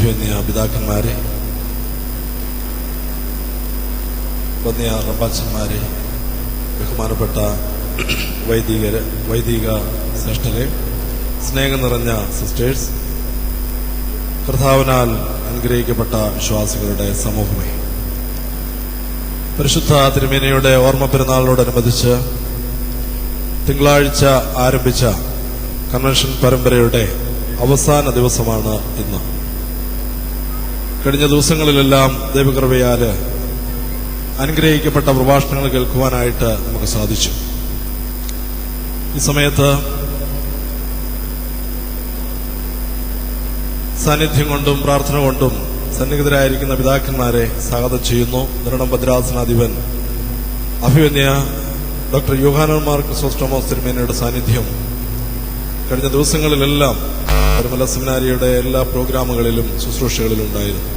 അഭിവന്യ പിതാക്കന്മാരെ, വന്യ റബ്ബാച്ചന്മാരെ, ബഹുമാനപ്പെട്ട വൈദിക ശ്രേഷ്ഠരെ, സ്നേഹം നിറഞ്ഞ സിസ്റ്റേഴ്സ്, കർത്താവിനാൽ അനുഗ്രഹിക്കപ്പെട്ട വിശ്വാസികളുടെ സമൂഹമേ, പരിശുദ്ധ തിരുമേനിയുടെ ഓർമ്മ പെരുന്നാളിനോടനുബന്ധിച്ച് തിങ്കളാഴ്ച ആരംഭിച്ച കൺവെൻഷൻ പരമ്പരയുടെ അവസാന ദിവസമാണ് ഇന്ന്. കഴിഞ്ഞ ദിവസങ്ങളിലെല്ലാം ദൈവകൃപയാല് അനുഗ്രഹിക്കപ്പെട്ട പ്രഭാഷണങ്ങൾ കേൾക്കുവാനായിട്ട് നമുക്ക് സാധിച്ചു. ഈ സമയത്ത് സാന്നിധ്യം കൊണ്ടും പ്രാർത്ഥന കൊണ്ടും സന്നിഹിതരായിരിക്കുന്ന പിതാക്കന്മാരെ സ്വാഗതം ചെയ്യുന്നു. നിരണം ഭദ്രാസനാധിപൻ അഭിവന്യ ഡോക്ടർ യോഹാനൻ മാർ ക്രിസോസ്റ്റോമോസ് തിരുമേനിയുടെ സാന്നിധ്യം കഴിഞ്ഞ ദിവസങ്ങളിലെല്ലാം പരിമല സെമിനാരിയുടെ എല്ലാ പ്രോഗ്രാമുകളിലും ശുശ്രൂഷകളിലും ഉണ്ടായിരുന്നു.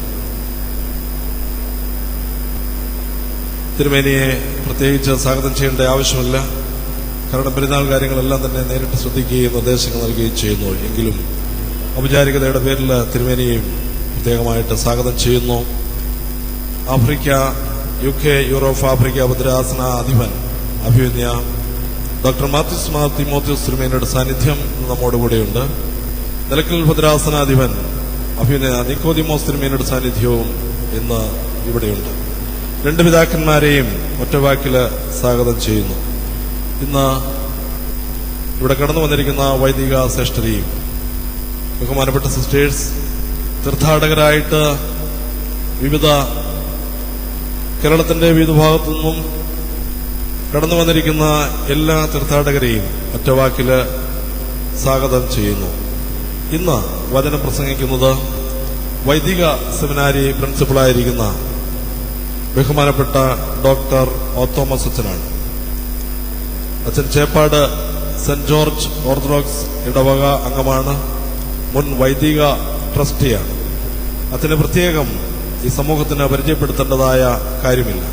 തിരുമേനിയെ പ്രത്യേകിച്ച് സ്വാഗതം ചെയ്യേണ്ട ആവശ്യമില്ല, കാരണം പെരുന്നാൾ കാര്യങ്ങളെല്ലാം തന്നെ നേരിട്ട് ശ്രദ്ധിക്കുകയും നിർദ്ദേശങ്ങൾ നൽകുകയും ചെയ്യുന്നു. എങ്കിലും ഔപചാരികതയുടെ പേരിൽ തിരുമേനിയെയും പ്രത്യേകമായിട്ട് സ്വാഗതം ചെയ്യുന്നു. ആഫ്രിക്ക, UK, യൂറോപ്പ്, ആഫ്രിക്ക ഭദ്രാസന അധിപൻ അഭിവന്യ ഡോക്ടർ മാത്യൂസ് മാർ തിമോത്തിയോസ് തിരുമേനിയുടെ സാന്നിധ്യം നമ്മോടുകൂടെയുണ്ട്. നിലയ്ക്കൽ ഭദ്രാസനാധിപൻ അഭിവന്യ നിക്കോദിമോസ് തിരുമേനിയുടെ സാന്നിധ്യവും ഇന്ന് ഇവിടെയുണ്ട്. രണ്ട് പിതാക്കന്മാരെയും ഒറ്റവാക്കില് സ്വാഗതം ചെയ്യുന്നു. ഇന്ന് ഇവിടെ കടന്നു വന്നിരിക്കുന്ന വൈദിക ശ്രേഷ്ഠരെയും ബഹുമാനപ്പെട്ട സിസ്റ്റേഴ്സ്, തീർത്ഥാടകരായിട്ട് കേരളത്തിന്റെ വിവിധ ഭാഗത്തു നിന്നും കടന്നു വന്നിരിക്കുന്ന എല്ലാ തീർത്ഥാടകരെയും ഒറ്റവാക്കില് സ്വാഗതം ചെയ്യുന്നു. ഇന്ന് വചനം പ്രസംഗിക്കുന്നത് വൈദിക സെമിനാരി പ്രിൻസിപ്പളായിരിക്കുന്ന ബഹുമാനപ്പെട്ട ഡോക്ടർ തോമസ് അച്ഛനാണ്. അച്ഛൻ ചേപ്പാട് സെന്റ് ജോർജ് ഓർത്തഡോക്സ് ഇടവക അംഗമാണ്, മുൻ വൈദിക ട്രസ്റ്റിയാണ്. അച്ഛന് പ്രത്യേകം ഈ സമൂഹത്തിന് പരിചയപ്പെടുത്തേണ്ടതായ കാര്യമില്ല.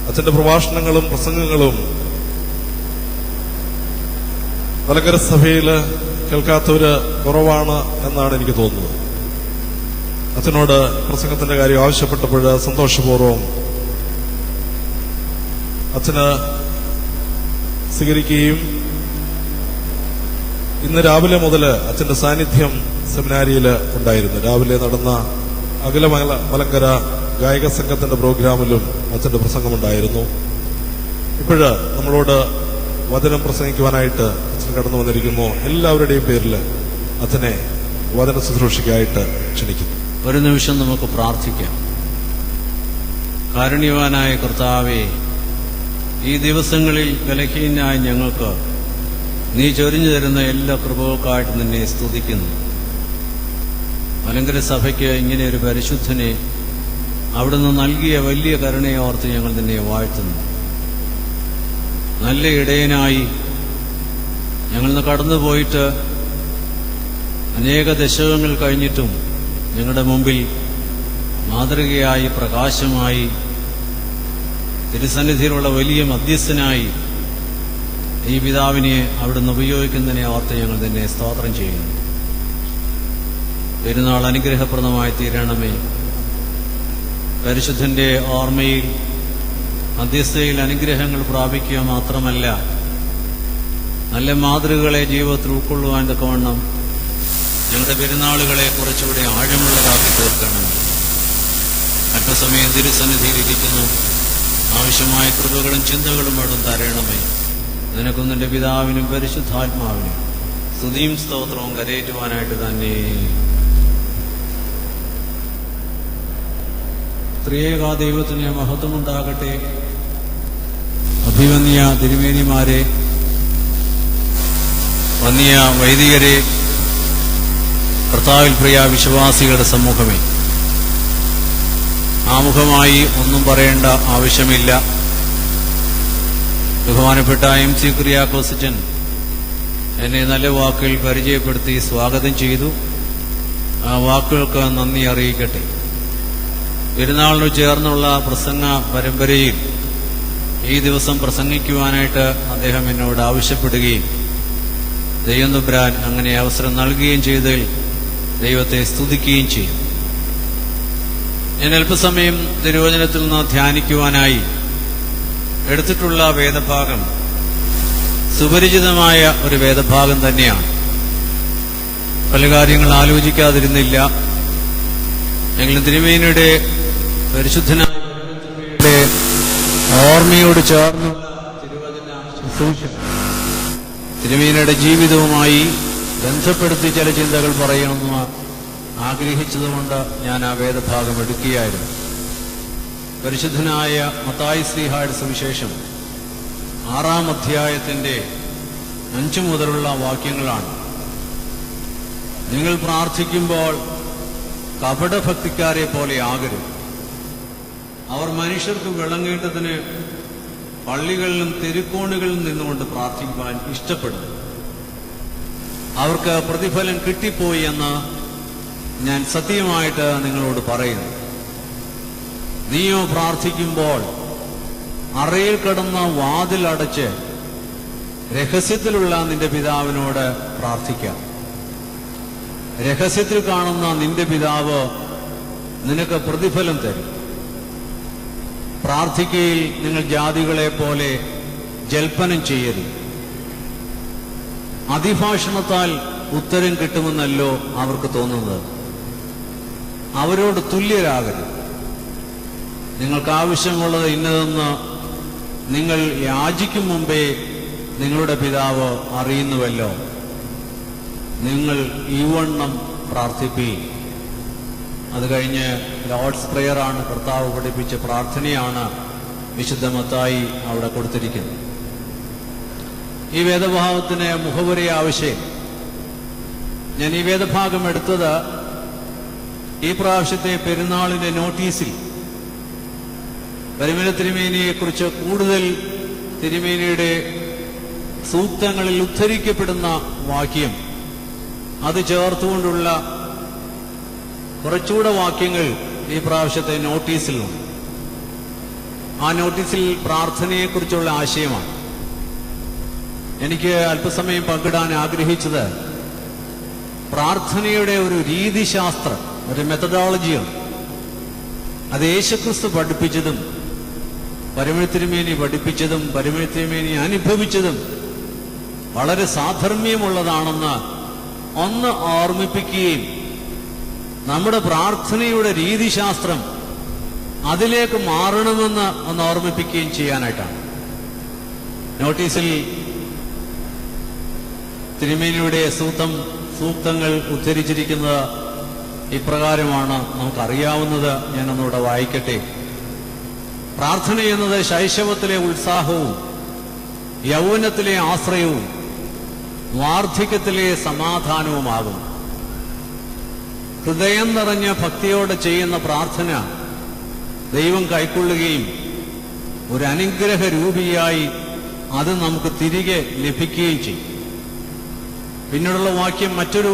അച്ഛന്റെ പ്രഭാഷണങ്ങളും പ്രസംഗങ്ങളും മലങ്കര സഭയിൽ കേൾക്കാത്തവര് കുറവാണ് എന്നാണ് എനിക്ക് തോന്നുന്നത്. അച്ഛനോട് പ്രസംഗത്തിന്റെ കാര്യം ആവശ്യപ്പെട്ടപ്പോൾ സന്തോഷപൂർവ്വം അച്ഛന് സ്വീകരിക്കുകയും ഇന്ന് രാവിലെ മുതൽ അച്ഛന്റെ സാന്നിധ്യം സെമിനാരിയിൽ ഉണ്ടായിരുന്നു. രാവിലെ നടന്ന അഖില മലങ്കര ഗായക സംഘത്തിന്റെ പ്രോഗ്രാമിലും അച്ഛന്റെ പ്രസംഗമുണ്ടായിരുന്നു. ഇപ്പോഴ് നമ്മളോട് വചനം പ്രസംഗിക്കുവാനായിട്ട് അച്ഛൻ കടന്നു വന്നിരിക്കുന്നു. എല്ലാവരുടെയും പേരിൽ അച്ഛനെ വചന ശുശ്രൂഷയ്ക്കായിട്ട് ക്ഷണിക്കുന്നു. ഒരു നിമിഷം നമുക്ക് പ്രാർത്ഥിക്കാം. കാരുണ്യവാനായ കർത്താവേ, ഈ ദിവസങ്ങളിൽ ബലഹീനനായ ഞങ്ങൾക്ക് നീ ചൊരിഞ്ഞു തരുന്ന എല്ലാ കൃപകൾക്കായിട്ട് നിന്നെ സ്തുതിക്കുന്നു. മലങ്കര സഭയ്ക്ക് ഇങ്ങനെ ഒരു പരിശുദ്ധനെ അവിടുന്ന് നൽകിയ വലിയ കരുണയെ ഓർത്ത് ഞങ്ങൾ നിന്നെ വാഴ്ത്തുന്നു. നല്ല ഇടയനായി ഞങ്ങളിന്ന് കടന്നുപോയിട്ട് അനേക ദശകങ്ങൾ കഴിഞ്ഞിട്ടും ഞങ്ങളുടെ മുമ്പിൽ മാതൃകയായി, പ്രകാശമായി, തിരുസന്നിധിയിലുള്ള വലിയ മധ്യസ്ഥനായി ഈ പിതാവിനെ അവിടുന്ന് ഉപയോഗിക്കുന്നതിനെ ഓർത്ത് ഞങ്ങൾ നിന്നെ സ്തോത്രം ചെയ്യുന്നു. പെരുന്നാൾ അനുഗ്രഹപ്രദമായി തീരണമേ. പരിശുദ്ധന്റെ ഓർമ്മയിൽ മധ്യസ്ഥയിൽ അനുഗ്രഹങ്ങൾ പ്രാപിക്കുക മാത്രമല്ല, നല്ല മാതൃകകളെ ജീവിതത്തിൽ ഉൾക്കൊള്ളുവാൻ തക്കവണ്ണം ഞങ്ങളുടെ പെരുന്നാളുകളെ കുറച്ചുകൂടി ആഴമുള്ളതാക്കി തീർക്കണം. അല്പസമയം തിരുസന്നിധിയിൽ ഇരിക്കുന്നു. ആവശ്യമായ കൃപകളും ചിന്തകളും അവിടുന്ന് തരണമേ. നിനക്കും നിന്റെ പിതാവിനും പരിശുദ്ധാത്മാവിനും സ്തുതിയും സ്തോത്രവും കരയേറ്റുവാനായിട്ട് തന്നെ. ത്രിയേക ദൈവത്തിന് മഹത്വമുണ്ടാകട്ടെ. അഭിവന്യ തിരുമേനിമാരെ, വന്യ വൈദികരെ, കർത്താവിൽ പ്രിയ വിശ്വാസികളുടെ സമൂഹമേ, ആമുഖമായി ഒന്നും പറയേണ്ട ആവശ്യമില്ല. ബഹുമാനപ്പെട്ട MC കുര്യാക്കോസച്ചൻ എന്നെ നല്ല വാക്കുകൾ പരിചയപ്പെടുത്തി സ്വാഗതം ചെയ്തു. ആ വാക്കുകൾക്ക് നന്ദി അറിയിക്കട്ടെ. പെരുന്നാളിനു ചേർന്നുള്ള പ്രസംഗ പരമ്പരയിൽ ഈ ദിവസം പ്രസംഗിക്കുവാനായിട്ട് അദ്ദേഹം എന്നോട് ആവശ്യപ്പെടുകയും ദൈവം തമ്പുരാൻ അങ്ങനെ അവസരം നൽകുകയും ചെയ്തതിൽ ദൈവത്തെ സ്തുതിക്കുകയും ചെയ്യും. ഞാൻ അല്പസമയം തിരുവചനത്തിൽ നിന്ന് ധ്യാനിക്കുവാനായി എടുത്തിട്ടുള്ള വേദഭാഗം സുപരിചിതമായ ഒരു വേദഭാഗം തന്നെയാണ്. പല കാര്യങ്ങൾ ആലോചിക്കാതിരുന്നില്ല. എങ്കിലും തിരുമേനിയുടെ പരിശുദ്ധനായ ഓർമ്മയോട് ചേർന്നുള്ള തിരുമേനിയുടെ ജീവിതവുമായി ബന്ധപ്പെടുത്തി ചില ചിന്തകൾ പറയണമെന്ന് ആഗ്രഹിച്ചതുകൊണ്ട് ഞാൻ ആ വേദഭാഗം എടുക്കുകയായിരുന്നു. പരിശുദ്ധനായ മത്തായി ശ്ലീഹായുടെ സുവിശേഷം 6-ാം അധ്യായത്തിന്റെ 5 മുതലുള്ള വാക്യങ്ങളാണ്. നിങ്ങൾ പ്രാർത്ഥിക്കുമ്പോൾ കപടഭക്തിക്കാരെ പോലെ ആകരുത്. അവർ മനുഷ്യർക്ക് വിളങ്ങേണ്ടതിന് പള്ളികളിലും തെരുക്കോണുകളിലും നിന്നുകൊണ്ട് പ്രാർത്ഥിക്കുവാൻ ഇഷ്ടപ്പെടുന്നു. അവർക്ക് പ്രതിഫലം കിട്ടിപ്പോയി എന്ന് ഞാൻ സത്യമായിട്ട് നിങ്ങളോട് പറയുന്നു. നീയോ പ്രാർത്ഥിക്കുമ്പോൾ അറയിൽ കിടന്ന വാതിലടച്ച് രഹസ്യത്തിലുള്ള നിന്റെ പിതാവിനോട് പ്രാർത്ഥിക്കാം. രഹസ്യത്തിൽ കാണുന്ന നിന്റെ പിതാവ് നിനക്ക് പ്രതിഫലം തരും. പ്രാർത്ഥിക്കയിൽ നിങ്ങൾ ജാതികളെ പോലെ ജൽപ്പനം ചെയ്യരുത്. അതിഭാഷണത്താൽ ഉത്തരം കിട്ടുമെന്നല്ലോ അവർക്ക് തോന്നുന്നത്. അവരോട് തുല്യരാകരുത്. നിങ്ങൾക്ക് ആവശ്യമുള്ളത് ഇന്നതെന്ന് നിങ്ങൾ യാചിക്കും മുമ്പേ നിങ്ങളുടെ പിതാവ് അറിയുന്നുവല്ലോ. നിങ്ങൾ ഈവണ്ണം പ്രാർത്ഥിപ്പീൻ. അത് കഴിഞ്ഞ് ലോർഡ്സ് പ്രെയറാണ്, കർത്താവ് പഠിപ്പിച്ച പ്രാർത്ഥനയാണ് വിശുദ്ധ മത്തായി അവിടെ കൊടുത്തിരിക്കുന്നത്. ഈ വേദഭാഗത്തിന് മുഖവുര ആവശ്യം. ഞാൻ ഈ വേദഭാഗം എടുത്തത് ഈ പ്രാവശ്യത്തെ പെരുന്നാളിന്റെ നോട്ടീസിൽ പരിമല തിരുമേനിയെക്കുറിച്ച് കൂടുതൽ തിരുമേനിയുടെ സൂക്തങ്ങളിൽ ഉദ്ധരിക്കപ്പെടുന്ന വാക്യം അത് ചേർത്തുകൊണ്ടുള്ള കുറച്ചുകൂടെ വാക്യങ്ങൾ ഈ പ്രാവശ്യത്തെ നോട്ടീസിലുണ്ട്. ആ നോട്ടീസിൽ പ്രാർത്ഥനയെക്കുറിച്ചുള്ള ആശയമാണ്. എനിക്ക് അല്പസമയം പങ്കിടാൻ ആഗ്രഹിച്ചത് പ്രാർത്ഥനയുടെ ഒരു രീതിശാസ്ത്രം, ഒരു മെത്തഡോളജിയാണ്. അത് യേശുക്രിസ്തു പഠിപ്പിച്ചതും പരിമല തിരുമേനി പഠിപ്പിച്ചതും പരിമല തിരുമേനി അനുഭവിച്ചതും വളരെ സാധർമ്മ്യമുള്ളതാണെന്ന് ഒന്ന് ഓർമ്മിപ്പിക്കുകയും നമ്മുടെ പ്രാർത്ഥനയുടെ രീതിശാസ്ത്രം അതിലേക്ക് മാറണമെന്ന് ഒന്ന് ഓർമ്മിപ്പിക്കുകയും ചെയ്യാനായിട്ടാണ്. നോട്ടീസിൽ തിരുമേനിയുടെ സൂക്തങ്ങൾ ഉദ്ധരിച്ചിരിക്കുന്നത് ഇപ്രകാരമാണ്. നമുക്കറിയാവുന്നത് ഞാനൊന്നുകൂടെ വായിക്കട്ടെ. പ്രാർത്ഥന എന്നത് ശൈശവത്തിലെ ഉത്സാഹവും യൗവനത്തിലെ ആശ്രയവും വാർദ്ധക്യത്തിലെ സമാധാനവുമാകും. ഹൃദയം നിറഞ്ഞ ഭക്തിയോടെ ചെയ്യുന്ന പ്രാർത്ഥന ദൈവം കൈക്കൊള്ളുകയും ഒരു അനുഗ്രഹ രൂപിയായി അത് നമുക്ക് തിരികെ ലഭിക്കുകയും ചെയ്യും. പിന്നീടുള്ള വാക്യം മറ്റൊരു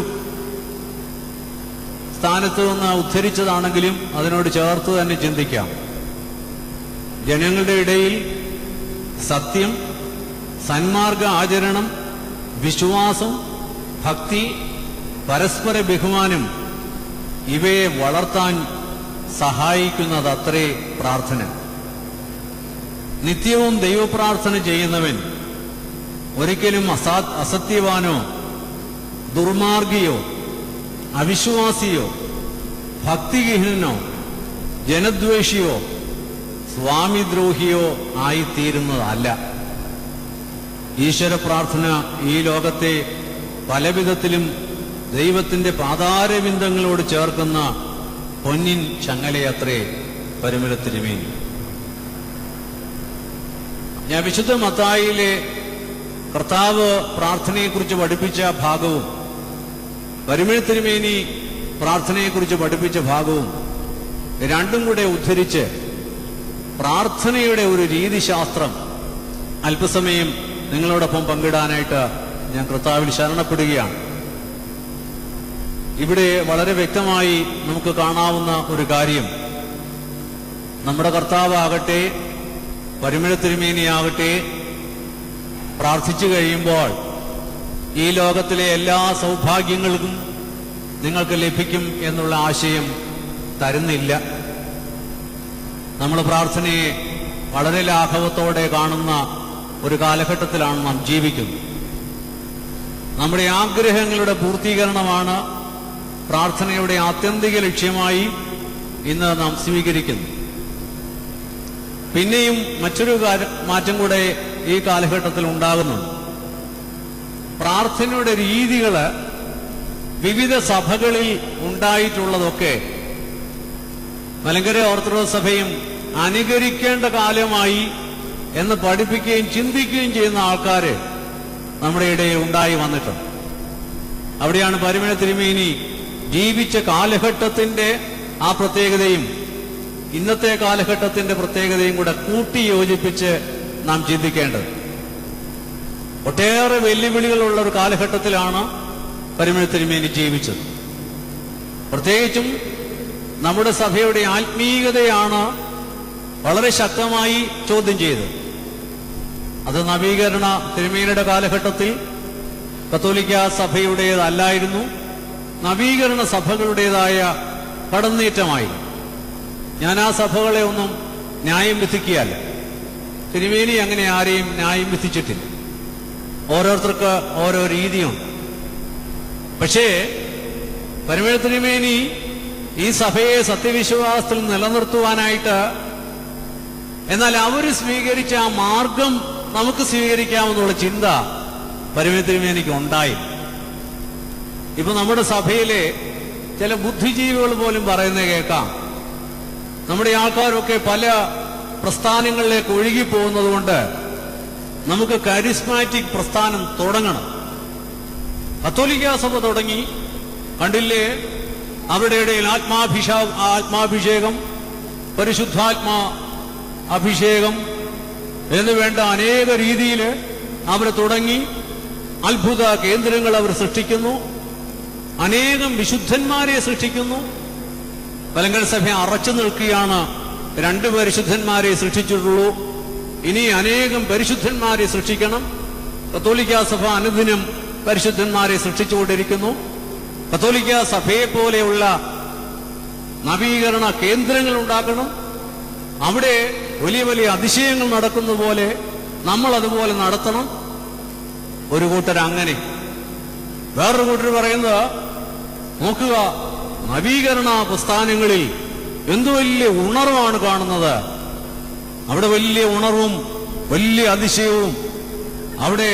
സ്ഥാനത്ത് നിന്ന് ഉദ്ധരിച്ചതാണെങ്കിലും അതിനോട് ചേർത്ത് തന്നെ ചിന്തിക്കാം. ജനങ്ങളുടെ ഇടയിൽ സത്യം, സന്മാർഗ ആചരണം, വിശ്വാസം, ഭക്തി, പരസ്പര ബഹുമാനം ഇവയെ വളർത്താൻ സഹായിക്കുന്നതത്രേ പ്രാർത്ഥന. നിത്യവും ദൈവപ്രാർത്ഥന ചെയ്യുന്നവൻ ഒരിക്കലും അസത്യവാനോ ദുർമാർഗിയോ അവിശ്വാസിയോ ഭക്തിഹീനനോ ജനദ്വേഷിയോ സ്വാമിദ്രോഹിയോ ആയിത്തീരുന്നതല്ല. ഈശ്വര പ്രാർത്ഥന ഈ ലോകത്തെ പലവിധത്തിലും ദൈവത്തിന്റെ പാതാരവിന്ദങ്ങളോട് ചേർക്കുന്ന പൊന്നിൻ ചങ്ങലയത്രേ പരിമല തിരുമേനി. ഞാൻ വിശുദ്ധ മത്തായിയിലെ കർത്താവ് പ്രാർത്ഥനയെക്കുറിച്ച് പഠിപ്പിച്ച ഭാഗവും പരിമല തിരുമേനി പ്രാർത്ഥനയെക്കുറിച്ച് പഠിപ്പിച്ച ഭാഗവും രണ്ടും കൂടെ ഉദ്ധരിച്ച് പ്രാർത്ഥനയുടെ ഒരു രീതിശാസ്ത്രം അല്പസമയം നിങ്ങളോടൊപ്പം പങ്കിടാനായിട്ട് ഞാൻ കർത്താവിൽ ശരണപ്പെടുകയാണ്. ഇവിടെ വളരെ വ്യക്തമായി നമുക്ക് കാണാവുന്ന ഒരു കാര്യം, നമ്മുടെ കർത്താവാകട്ടെ പരിമല തിരുമേനിയാകട്ടെ പ്രാർത്ഥിച്ചു കഴിയുമ്പോൾ ഈ ലോകത്തിലെ എല്ലാ സൗഭാഗ്യങ്ങൾക്കും നിങ്ങൾക്ക് ലഭിക്കും എന്നുള്ള ആശയം തരുന്നില്ല. നമ്മൾ പ്രാർത്ഥനയെ വളരെ ലാഘവത്തോടെ കാണുന്ന ഒരു കാലഘട്ടത്തിലാണ് നാം ജീവിക്കുന്നത്. നമ്മുടെ ആഗ്രഹങ്ങളുടെ പൂർത്തീകരണമാണ് പ്രാർത്ഥനയുടെ ആത്യന്തിക ലക്ഷ്യമായി ഇന്ന് നാം സ്വീകരിക്കുന്നു. പിന്നെയും മറ്റൊരു മാറ്റം കൂടെ ഈ കാലഘട്ടത്തിൽ ഉണ്ടാകുന്നുണ്ട്. പ്രാർത്ഥനയുടെ രീതികൾ വിവിധ സഭകളിൽ ഉണ്ടായിട്ടുള്ളതൊക്കെ മലങ്കര ഓർത്തഡോക്സ് സഭയും അനുകരിക്കേണ്ട കാലമായി എന്ന് പഠിപ്പിക്കുകയും ചിന്തിക്കുകയും ചെയ്യുന്ന ആൾക്കാര് നമ്മുടെ ഇടയിൽ ഉണ്ടായി വന്നിട്ടുണ്ട്. അവിടെയാണ് പരിമള തിരുമേനി ജീവിച്ച കാലഘട്ടത്തിന്റെ ആ പ്രത്യേകതയും ഇന്നത്തെ കാലഘട്ടത്തിന്റെ പ്രത്യേകതയും കൂടെ കൂട്ടി യോജിപ്പിച്ച് നാം ചിന്തിക്കേണ്ടത്. ഒട്ടേറെ വെല്ലുവിളികളുള്ള ഒരു കാലഘട്ടത്തിലാണ് പരിമള തിരുമേനി ജീവിച്ചത്. പ്രത്യേകിച്ചും നമ്മുടെ സഭയുടെ ആത്മീയതയാണ് വളരെ ശക്തമായി ചോദ്യം ചെയ്തത്. അത് നവീകരണ തിരുമേനിയുടെ കാലഘട്ടത്തിൽ കത്തോലിക്ക സഭയുടേതല്ലായിരുന്നു, നവീകരണ സഭകളുടേതായ കടന്നേറ്റമായി. ഞാൻ ആ സഭകളെ ഒന്നും ന്യായം വിധിക്കുകയല്ല. തിരുമേനി അങ്ങനെ ആരെയും ന്യായം വിധിച്ചിട്ടില്ല. ഓരോരുത്തർക്ക് ഓരോ രീതിയുണ്ട്. പക്ഷേ പരിമള തിരുമേനി ഈ സഭയെ സത്യവിശ്വാസത്തിൽ നിലനിർത്തുവാനായിട്ട്, എന്നാൽ അവർ സ്വീകരിച്ച ആ മാർഗം നമുക്ക് സ്വീകരിക്കാമെന്നുള്ള ചിന്ത പരിമള തിരുമേനിക്ക് ഉണ്ടായി. ഇപ്പൊ നമ്മുടെ സഭയിലെ ചില ബുദ്ധിജീവികൾ പോലും പറയുന്നത് കേൾക്കാം, നമ്മുടെ ആൾക്കാരൊക്കെ പല പ്രസ്ഥാനങ്ങളിലേക്ക് ഒഴുകിപ്പോകുന്നത് കൊണ്ട് നമുക്ക് കരിസ്മാറ്റിക് പ്രസ്ഥാനം തുടങ്ങണം. കത്തോലിക്ക സഭ തുടങ്ങി, കണ്ടില്ലേ, അവരുടെ ഇടയിൽ ആത്മാഭിഷേകം, പരിശുദ്ധാത്മാ അഭിഷേകം എന്ന് വേണ്ട അനേക രീതിയിൽ അവർ തുടങ്ങി. അത്ഭുത കേന്ദ്രങ്ങൾ അവർ സൃഷ്ടിക്കുന്നു, അനേകം വിശുദ്ധന്മാരെ സൃഷ്ടിക്കുന്നു. മലങ്കര സഭ അറച്ചു നിൽക്കുകയാണ്. 2 പരിശുദ്ധന്മാരെ സൃഷ്ടിച്ചിട്ടുള്ളൂ, ഇനി അനേകം പരിശുദ്ധന്മാരെ സൃഷ്ടിക്കണം. കത്തോലിക്ക സഭ അനുദിനം പരിശുദ്ധന്മാരെ സൃഷ്ടിച്ചുകൊണ്ടിരിക്കുന്നു. കത്തോലിക്ക സഭയെ പോലെയുള്ള നവീകരണ കേന്ദ്രങ്ങൾ ഉണ്ടാക്കണം. അവിടെ വലിയ വലിയ അതിശയങ്ങൾ നടക്കുന്ന പോലെ നമ്മൾ അതുപോലെ നടത്തണം. ഒരു കൂട്ടർ അങ്ങനെ, വേറൊരു കൂട്ടർ പറയുന്നത്, നോക്കുക, നവീകരണ പ്രസ്ഥാനങ്ങളിൽ എന്തു വലിയ ഉണർവാണ് കാണുന്നത്. അവിടെ വലിയ ഉണർവും വലിയ അതിശയവും, അവിടെ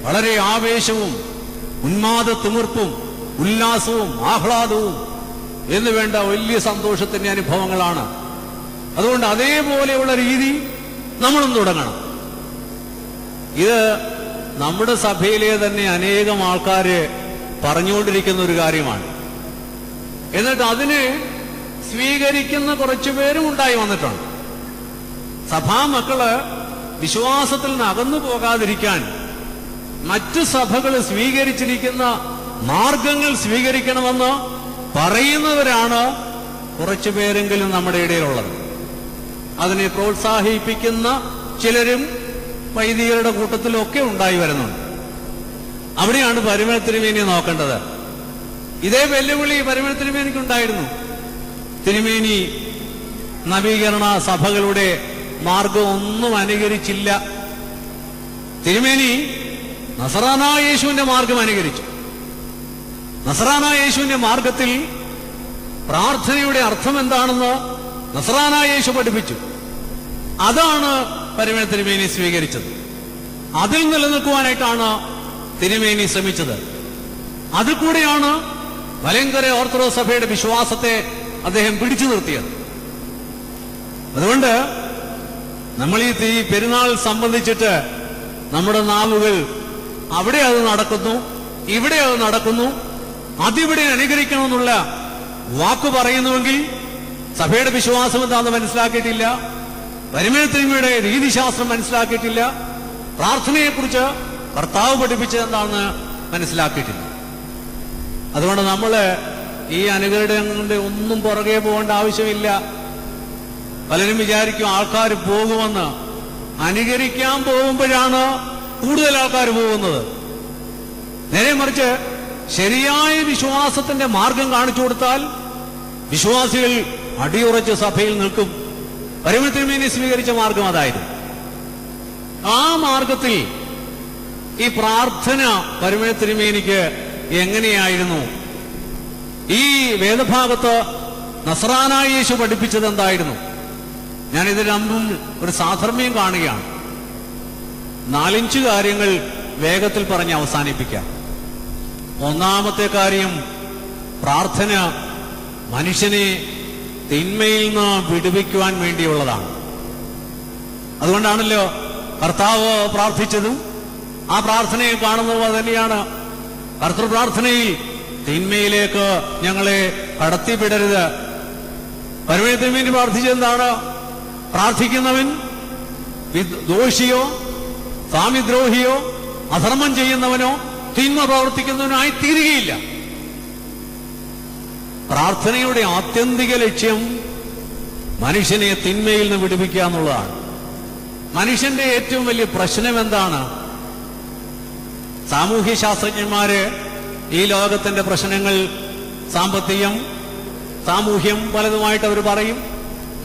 വളരെ ആവേശവും ഉന്മാദ തിമിർപ്പും ഉല്ലാസവും ആഹ്ലാദവും എന്ന് വേണ്ട വലിയ സന്തോഷത്തിന്റെ അനുഭവങ്ങളാണ്. അതുകൊണ്ട് അതേപോലെയുള്ള രീതി നമ്മളും തുടങ്ങണം. ഇത് നമ്മുടെ സഭയിലെ തന്നെ അനേകം ആൾക്കാര് പറഞ്ഞുകൊണ്ടിരിക്കുന്ന ഒരു കാര്യമാണ്. എന്നിട്ട് അതിനെ സ്വീകരിക്കുന്ന കുറച്ചുപേരും ഉണ്ടായി വന്നിട്ടുണ്ട്. സഭാമക്കള് വിശ്വാസത്തിൽ നിന്ന് അകന്നു പോകാതിരിക്കാൻ മറ്റു സഭകൾ സ്വീകരിച്ചിരിക്കുന്ന മാർഗങ്ങൾ സ്വീകരിക്കണമെന്ന് പറയുന്നവരാണ് കുറച്ചുപേരെങ്കിലും നമ്മുടെ ഇടയിലുള്ളത്. അതിനെ പ്രോത്സാഹിപ്പിക്കുന്ന ചിലരും വൈദികരുടെ കൂട്ടത്തിലൊക്കെ ഉണ്ടായി വരുന്നുണ്ട്. അവിടെയാണ് പരിമള തിരുമേനിയെ നോക്കേണ്ടത്. ഇതേ വെല്ലുവിളി പരിമള തിരുമേനിക്കുണ്ടായിരുന്നു. തിരുമേനി നവീകരണ സഭകളുടെ മാർഗം ഒന്നും അനുകരിച്ചില്ല. തിരുമേനി നസറാനായ യേശുവിന്റെ മാർഗം അനുകരിച്ചു. നസറാനായ യേശുവിന്റെ മാർഗത്തിൽ പ്രാർത്ഥനയുടെ അർത്ഥം എന്താണെന്ന് നസറാനായ യേശു പഠിപ്പിച്ചു. അതാണ് പരിമള തിരുമേനി സ്വീകരിച്ചത്. അതിൽ നിലനിൽക്കുവാനായിട്ടാണ് തിരുമേനി ശ്രമിച്ചത്. അതിൽ കൂടെയാണ് മലങ്കര ഓർത്തഡോക്സ് സഭയുടെ വിശ്വാസത്തെ അദ്ദേഹം പിടിച്ചു നിർത്തിയത്. അതുകൊണ്ട് നമ്മൾ ഈ പെരുന്നാൾ സംബന്ധിച്ചിട്ട് നമ്മുടെ നാവുകൾ അവിടെ അത് നടക്കുന്നു, ഇവിടെ അത് നടക്കുന്നു, അതിവിടെ അനുകരിക്കണമെന്നുള്ള വാക്ക് പറയുന്നുവെങ്കിൽ സഭയുടെ വിശ്വാസം എന്താണെന്ന് മനസ്സിലാക്കിയിട്ടില്ല, പരിമള തിരുമേനിയുടെ രീതിശാസ്ത്രം മനസ്സിലാക്കിയിട്ടില്ല, പ്രാർത്ഥനയെക്കുറിച്ച് കർത്താവ് പഠിപ്പിച്ചത് എന്താണെന്ന് മനസ്സിലാക്കിയിട്ടില്ല. അതുകൊണ്ട് നമ്മൾ ഈ അനുകരണങ്ങളുടെ ഒന്നും പുറകെ പോകേണ്ട ആവശ്യമില്ല. പലരും വിചാരിക്കും ആൾക്കാർ പോകുമെന്ന്. അനുകരിക്കാൻ പോകുമ്പോഴാണ് കൂടുതൽ ആൾക്കാർ പോകുന്നത്. നേരെ മറിച്ച് ശരിയായ വിശ്വാസത്തിന്റെ മാർഗം കാണിച്ചു കൊടുത്താൽ വിശ്വാസികൾ അടിയുറച്ച് സഭയിൽ നിൽക്കും. പരിമളത്തിരുമേനി സ്വീകരിച്ച മാർഗം അതായിരുന്നു. ആ മാർഗത്തിൽ ഈ പ്രാർത്ഥന പരിമളത്തിരുമേനിക്ക് എങ്ങനെയായിരുന്നു? ഈ വേദഭാഗത്ത് നസ്രാനായ യേശു പഠിപ്പിച്ചത് എന്തായിരുന്നു? ഞാനിത് രണ്ടും ഒരു സാധർമ്മ്യം കാണുകയാണ്. 4-5 കാര്യങ്ങൾ വേഗത്തിൽ പറഞ്ഞ് അവസാനിപ്പിക്കാം. ഒന്നാമത്തെ കാര്യം, പ്രാർത്ഥന മനുഷ്യനെ തിന്മയിൽ നിന്ന് വിടുവിക്കുവാൻ വേണ്ടിയുള്ളതാണ്. അതുകൊണ്ടാണല്ലോ കർത്താവ് പ്രാർത്ഥിച്ചതും ആ പ്രാർത്ഥനയിൽ കാണുന്നത് തന്നെയാണ്. കർത്തൃപ്രാർത്ഥനയിൽ തിന്മയിലേക്ക് ഞങ്ങളെ കടത്തിവിടരുത്. പരിമളത്തിന് വേണ്ടി പ്രാർത്ഥിച്ചെന്താണ്? പ്രാർത്ഥിക്കുന്നവൻ ദോഷിയോ സ്വാമിദ്രോഹിയോ അധർമ്മം ചെയ്യുന്നവനോ തിന്മ പ്രവർത്തിക്കുന്നവനായി തീരുകയില്ല. പ്രാർത്ഥനയുടെ ആത്യന്തിക ലക്ഷ്യം മനുഷ്യനെ തിന്മയിൽ നിന്ന് വിടുവിക്കുക എന്നുള്ളതാണ്. മനുഷ്യന്റെ ഏറ്റവും വലിയ പ്രശ്നം എന്താണ്? സാമൂഹ്യ ശാസ്ത്രജ്ഞന്മാര് ഈ ലോകത്തിന്റെ പ്രശ്നങ്ങൾ സാമ്പത്തികം, സാമൂഹ്യം പലതുമായിട്ട് അവർ പറയും.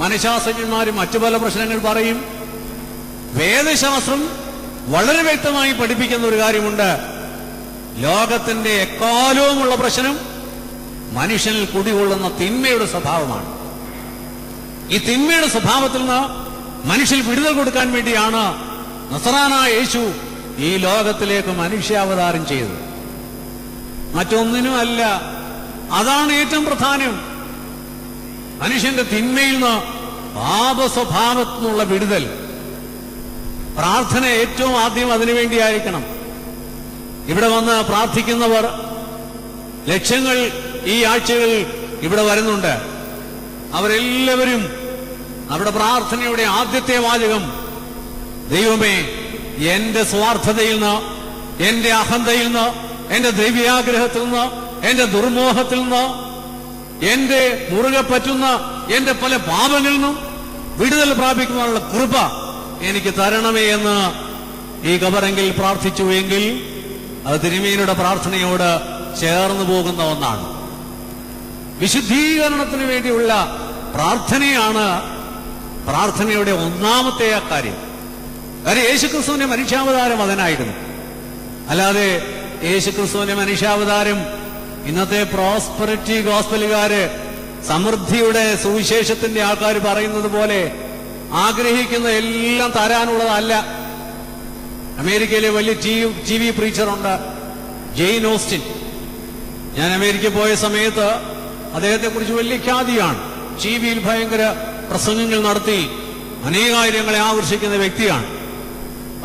മനഃശാസ്ത്രജ്ഞന്മാർ മറ്റു പല പ്രശ്നങ്ങൾ പറയും. വേദശാസ്ത്രം വളരെ വ്യക്തമായി പഠിപ്പിക്കുന്ന ഒരു കാര്യമുണ്ട്. ലോകത്തിന്റെ എക്കാലവുമുള്ള പ്രശ്നം മനുഷ്യനിൽ കുടികൊള്ളുന്ന തിന്മയുടെ സ്വഭാവമാണ്. ഈ തിന്മയുടെ സ്വഭാവത്തിൽ നിന്ന് മനുഷ്യൻ വിടുതൽ കൊടുക്കാൻ വേണ്ടിയാണ് നസ്രാനായ യേശു ഈ ലോകത്തിലേക്ക് മനുഷ്യാവതാരം ചെയ്തത്. മറ്റൊന്നിനുമല്ല. അതാണ് ഏറ്റവും പ്രധാനം. മനുഷ്യന്റെ തിന്മയിൽ നിന്ന്, പാപ സ്വഭാവത്തിൽ നിന്നുള്ള വിടുതൽ. പ്രാർത്ഥന ഏറ്റവും ആദ്യം അതിനുവേണ്ടിയായിരിക്കണം. ഇവിടെ വന്ന് പ്രാർത്ഥിക്കുന്നവർ ലക്ഷങ്ങൾ ഈ ആഴ്ചകൾ ഇവിടെ വരുന്നുണ്ട്. അവരെല്ലാവരും അവിടെ പ്രാർത്ഥനയുടെ ആദ്യത്തെ വാചകം, ദൈവമേ, എന്റെ സ്വാർത്ഥതയിൽ നിന്ന്, എന്റെ അഹന്തയിൽ നിന്ന്, എന്റെ ദ്രവ്യാഗ്രഹത്തിൽ നിന്ന്, എന്റെ ദുർമോഹത്തിൽ നിന്ന്, എന്റെ മുറുകെ പറ്റുന്ന എന്റെ പല പാപങ്ങളിൽ നിന്നും വിടുതൽ പ്രാപിക്കുവാനുള്ള കൃപ എനിക്ക് തരണമേ എന്ന് ഈ ഖബറെങ്കിൽ പ്രാർത്ഥിച്ചുവെങ്കിൽ അത് തിരുമേനിയുടെ പ്രാർത്ഥനയോട് ചേർന്നു പോകുന്ന ഒന്നാണ്. വിശുദ്ധീകരണത്തിന് വേണ്ടിയുള്ള പ്രാർത്ഥനയാണ് പ്രാർത്ഥനയുടെ ഒന്നാമത്തെ കാര്യം. കാര്യം യേശുക്രിസ്തുവിന്റെ മനുഷ്യാവതാരം അതിനായിരുന്നു. അല്ലാതെ യേശുക്രിസ്തുവിന്റെ മനുഷ്യാവതാരം ഇന്നത്തെ പ്രോസ്പെറിറ്റി ഗോസ്പലുകാര്, സമൃദ്ധിയുടെ സുവിശേഷത്തിന്റെ ആൾക്കാർ പറയുന്നത് പോലെ ആഗ്രഹിക്കുന്ന എല്ലാം തരാനുള്ളതല്ല. അമേരിക്കയിലെ വലിയ TV പ്രീച്ചറുണ്ട്, ജെയിൻ ഓസ്റ്റിൻ. ഞാൻ അമേരിക്ക പോയ സമയത്ത് അദ്ദേഹത്തെ കുറിച്ച് വലിയ ഖ്യാതിയാണ്. TVയിൽ ഭയങ്കര പ്രസംഗങ്ങൾ നടത്തി അനേകായിരങ്ങളെ ആകർഷിക്കുന്ന വ്യക്തിയാണ്.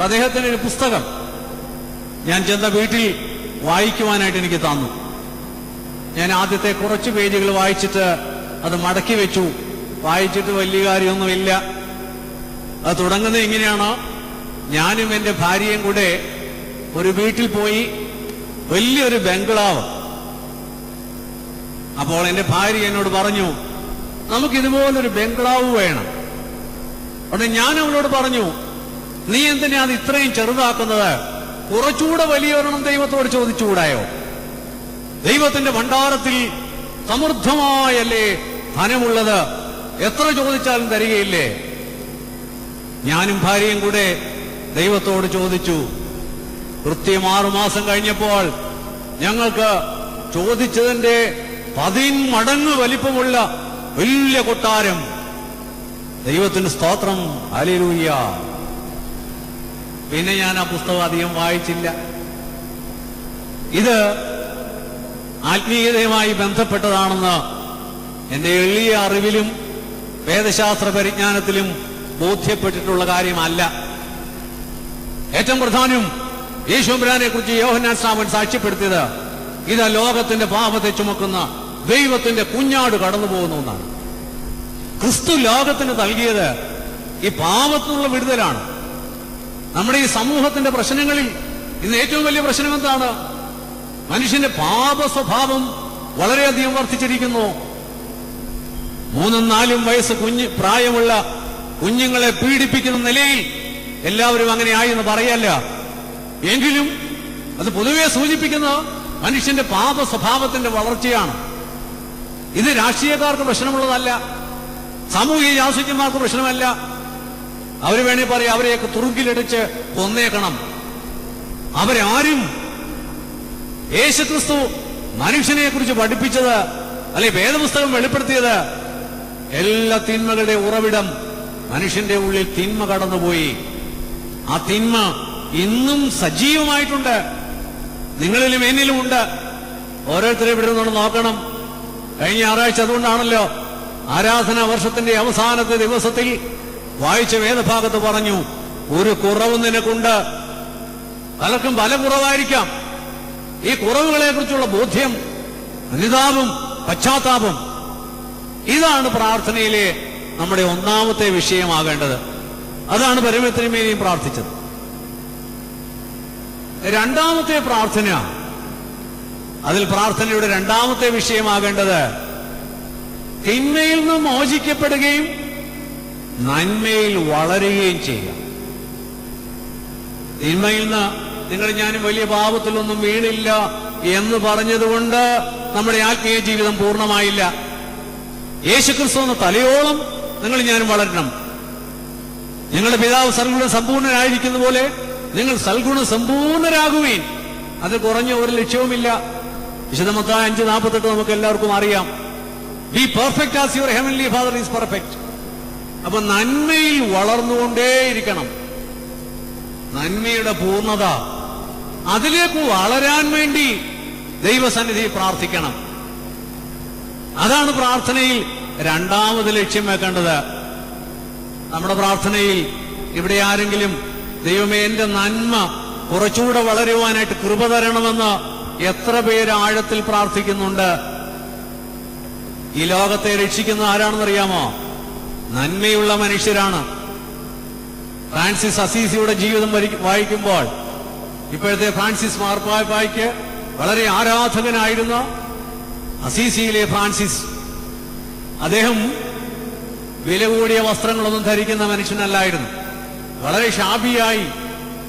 അദ്ദേഹത്തിന്റെ ഒരു പുസ്തകം ഞാൻ ചെന്ന വീട്ടിൽ വായിക്കുവാനായിട്ട് എനിക്ക് തന്നു. ഞാൻ ആദ്യത്തെ കുറച്ച് പേജുകൾ വായിച്ചിട്ട് അത് മടക്കി വെച്ചു. വായിച്ചിട്ട് വലിയ കാര്യമൊന്നുമില്ല. അത് തുടങ്ങുന്നത് ഇങ്ങനെയാണ്: ഞാനും എന്റെ ഭാര്യയും കൂടെ ഒരു വീട്ടിൽ പോയി, വലിയൊരു ബംഗ്ലാവ്. അപ്പോൾ എന്റെ ഭാര്യ എന്നോട് പറഞ്ഞു, നമുക്കിതുപോലൊരു ബംഗ്ലാവ് വേണം. അവിടെ ഞാൻ അവളോട് പറഞ്ഞു, നീ എന്തിനാ അത് ഇത്രയും ചെറുതാക്കുന്നത്? കുറച്ചുകൂടെ വലിയൊരെണ്ണം ദൈവത്തോട് ചോദിച്ചുകൂടായോ? ദൈവത്തിന്റെ ഭണ്ഡാരത്തിൽ സമൃദ്ധമായല്ലേ ധനമുള്ളത്, എത്ര ചോദിച്ചാലും തരികയില്ലേ? ഞാനും ഭാര്യയും കൂടെ ദൈവത്തോട് ചോദിച്ചു. കൃത്യം 6 മാസം കഴിഞ്ഞപ്പോൾ ഞങ്ങൾക്ക് ചോദിച്ചതിന്റെ 10 മടങ്ങ് വലിപ്പമുള്ള വലിയ കൊട്ടാരം. ദൈവത്തിന് സ്തോത്രം, ഹല്ലേലൂയ. പിന്നെ ഞാൻ ആ പുസ്തകം അധികം വായിച്ചില്ല. ഇത് ആത്മീയതയുമായി ബന്ധപ്പെട്ടതാണെന്ന് എന്റെ എളിയ അറിവിലും വേദശാസ്ത്ര പരിജ്ഞാനത്തിലും ബോധ്യപ്പെട്ടിട്ടുള്ള കാര്യമല്ല. ഏറ്റവും പ്രധാനം, യേശുമ്പുരാനെ കുറിച്ച് യോഹന്നാൻ സ്നാപകൻ സാക്ഷ്യപ്പെടുത്തിയത്, ഇത് ലോകത്തിന്റെ പാപത്തെ ചുമക്കുന്ന ദൈവത്തിന്റെ കുഞ്ഞാട് കടന്നു പോകുന്ന ഒന്നാണ്. ക്രിസ്തു ലോകത്തിന് നൽകിയത് ഈ പാപത്തിനുള്ള വിടുതലാണ്. നമ്മുടെ ഈ സമൂഹത്തിന്റെ പ്രശ്നങ്ങളിൽ ഇന്ന് ഏറ്റവും വലിയ പ്രശ്നം എന്താണ്? മനുഷ്യന്റെ പാപ സ്വഭാവം വളരെയധികം വർദ്ധിച്ചിരിക്കുന്നു. 3-4 വയസ്സ് പ്രായമുള്ള കുഞ്ഞുങ്ങളെ പീഡിപ്പിക്കുന്ന നിലയിൽ എല്ലാവരും അങ്ങനെ ആയി എന്ന് പറയല്ല. എങ്കിലും അത് പൊതുവെ സൂചിപ്പിക്കുന്ന മനുഷ്യന്റെ പാപ സ്വഭാവത്തിന്റെ വളർച്ചയാണ്. ഇത് രാഷ്ട്രീയക്കാർക്ക് പ്രശ്നമുള്ളതല്ല, സാമൂഹിക യാസൂച്യന്മാർക്ക് പ്രശ്നമല്ല. അവർ വേണേ പറയാം അവരെയൊക്കെ തുറുങ്കിലടിച്ച് കൊന്നേക്കണം. അവരാരും യേശുക്രിസ്തു മനുഷ്യനെ കുറിച്ച് പഠിപ്പിച്ചത് അല്ലെ വേദപുസ്തകം വെളിപ്പെടുത്തിയത് എല്ലാ തിന്മകളുടെ ഉറവിടം മനുഷ്യന്റെ ഉള്ളിൽ തിന്മ കടന്നുപോയി. ആ തിന്മ ഇന്നും സജീവമായിട്ടുണ്ട്, നിങ്ങളിലും എന്നിലും ഉണ്ട്. ഓരോരുത്തരെ ഇവിടെ നിന്ന് നോക്കണം. കഴിഞ്ഞ ഞായറാഴ്ച അതുകൊണ്ടാണല്ലോ ആരാധനാ വർഷത്തിന്റെ അവസാനത്തെ ദിവസത്തിൽ വായിച്ച വേദഭാഗത്ത് പറഞ്ഞു, ഒരു കുറവ് നിനക്കുണ്ട്. പലർക്കും പല കുറവായിരിക്കാം. ഈ കുറവുകളെ കുറിച്ചുള്ള ബോധ്യം, അനുതാപം, പശ്ചാത്താപം, ഇതാണ് പ്രാർത്ഥനയിലെ നമ്മുടെ ഒന്നാമത്തെ വിഷയമാകേണ്ടത്. അതാണ് പരമത്തിനുമേനിയും പ്രാർത്ഥിച്ചത്. രണ്ടാമത്തെ പ്രാർത്ഥന, അതിൽ പ്രാർത്ഥനയുടെ രണ്ടാമത്തെ വിഷയമാകേണ്ടത് തിന്മയിൽ നിന്ന് മോചിക്കപ്പെടുകയും നന്മയിൽ വളരുകയും ചെയ്യുക. തിന്മയിൽ നിന്ന് നിങ്ങൾ ഞാനും വലിയ പാപത്തിലൊന്നും വീണില്ല എന്ന് പറഞ്ഞതുകൊണ്ട് നമ്മുടെ ആത്മീയ ജീവിതം പൂർണ്ണമായില്ല. യേശുക്രിസ്തു എന്ന തലയോളം നിങ്ങൾ ഞാനും വളരണം. നിങ്ങളുടെ പിതാവ് സൽഗുണ സമ്പൂർണനായിരിക്കുന്ന പോലെ നിങ്ങൾ സൽഗുണ സമ്പൂർണരാകുവീൻ. അത് കുറഞ്ഞ ഒരു ലക്ഷ്യവുമില്ല. വിശുദ്ധ മത്തായി 5:48 നമുക്ക് എല്ലാവർക്കും അറിയാം. B perfect as your heavenly father is perfect. അപ്പൊ നന്മയിൽ വളർന്നുകൊണ്ടേയിരിക്കണം. നന്മയുടെ പൂർണ്ണത, അതിലേക്ക് വളരാൻ വേണ്ടി ദൈവസന്നിധി പ്രാർത്ഥിക്കണം. അതാണ് പ്രാർത്ഥനയിൽ രണ്ടാമത് ലക്ഷ്യം വെക്കേണ്ടത്. നമ്മുടെ പ്രാർത്ഥനയിൽ ഇവിടെ ആരെങ്കിലും ദൈവമേ എന്റെ നന്മ കുറച്ചുകൂടെ വളരുവാനായിട്ട് കൃപ തരണമെന്ന് എത്ര പേര് ആഴത്തിൽ പ്രാർത്ഥിക്കുന്നുണ്ട്? ഈ ലോകത്തെ രക്ഷിക്കുന്ന ആരാണെന്നറിയാമോ? നന്മയുള്ള മനുഷ്യരാണ്. ഫ്രാൻസിസ് അസീസിയുടെ ജീവിതം വായിക്കുമ്പോൾ ഇപ്പോഴത്തെ ഫ്രാൻസിസ് മാർപ്പാപ്പായ്ക്ക് വളരെ ആരാധകനായിരുന്ന അസീസിയിലെ ഫ്രാൻസിസ്, അദ്ദേഹം വില കൂടിയ വസ്ത്രങ്ങളൊന്നും ധരിക്കുന്ന മനുഷ്യനല്ലായിരുന്നു. വളരെ ഷാബിയായി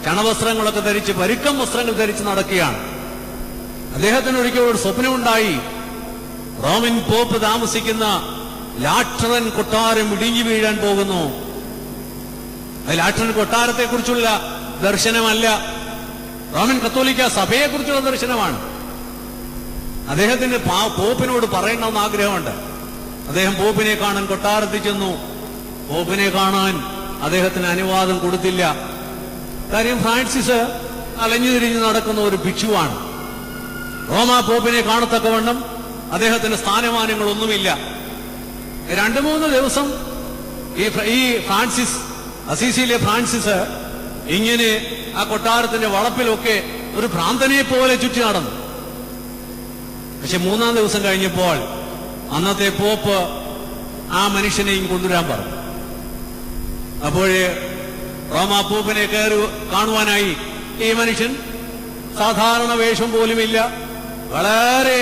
ചണവസ്ത്രങ്ങളൊക്കെ ധരിച്ച്, പരുക്കം വസ്ത്രങ്ങൾ ധരിച്ച് നടക്കുകയാണ്. അദ്ദേഹത്തിന് ഒരിക്കൽ ഒരു സ്വപ്നമുണ്ടായി. റോമൻ പോപ്പ് താമസിക്കുന്ന ലാട്രൻ കൊട്ടാരം ഇടിഞ്ഞു വീഴാൻ പോകുന്നു. ലാട്രൻ കൊട്ടാരത്തെ കുറിച്ചുള്ള ദർശനമല്ല, റോമൻ കത്തോലിക്ക സഭയെക്കുറിച്ചുള്ള ദർശനമാണ്. അദ്ദേഹത്തിന് പോപ്പിനോട് പറയണമെന്ന് ആഗ്രഹമുണ്ട്. അദ്ദേഹം പോപ്പിനെ കാണാൻ കൊട്ടാരത്തിൽ ചെന്നു. പോപ്പിനെ കാണാൻ അദ്ദേഹത്തിന് അനുവാദം കൊടുത്തില്ല. കാര്യം ഫ്രാൻസിസ് അലഞ്ഞു തിരിഞ്ഞ് നടക്കുന്ന ഒരു ഭിക്ഷുവാണ്. റോമാ പോപ്പിനെ കാണത്തക്കവണ്ണം അദ്ദേഹത്തിന് സ്ഥാനമാനങ്ങളൊന്നുമില്ല. 2-3 ദിവസം ഈ ഫ്രാൻസിസ്, അസീസിയിലെ ഫ്രാൻസിസ് ഇങ്ങനെ ആ കൊട്ടാരത്തിന്റെ വളപ്പിലൊക്കെ ഒരു ഭ്രാന്തനെ പോലെ ചുറ്റി നടന്നു. പക്ഷെ 3-ാം ദിവസം കഴിഞ്ഞപ്പോൾ അന്നത്തെ പോപ്പ് ആ മനുഷ്യനെയും കൊണ്ടുവരാൻ പറഞ്ഞു. അപ്പോഴേ റോമാ പോപ്പിനെ കയറി കാണുവാനായി ഈ മനുഷ്യൻ സാധാരണ വേഷം പോലുമില്ല, വളരെ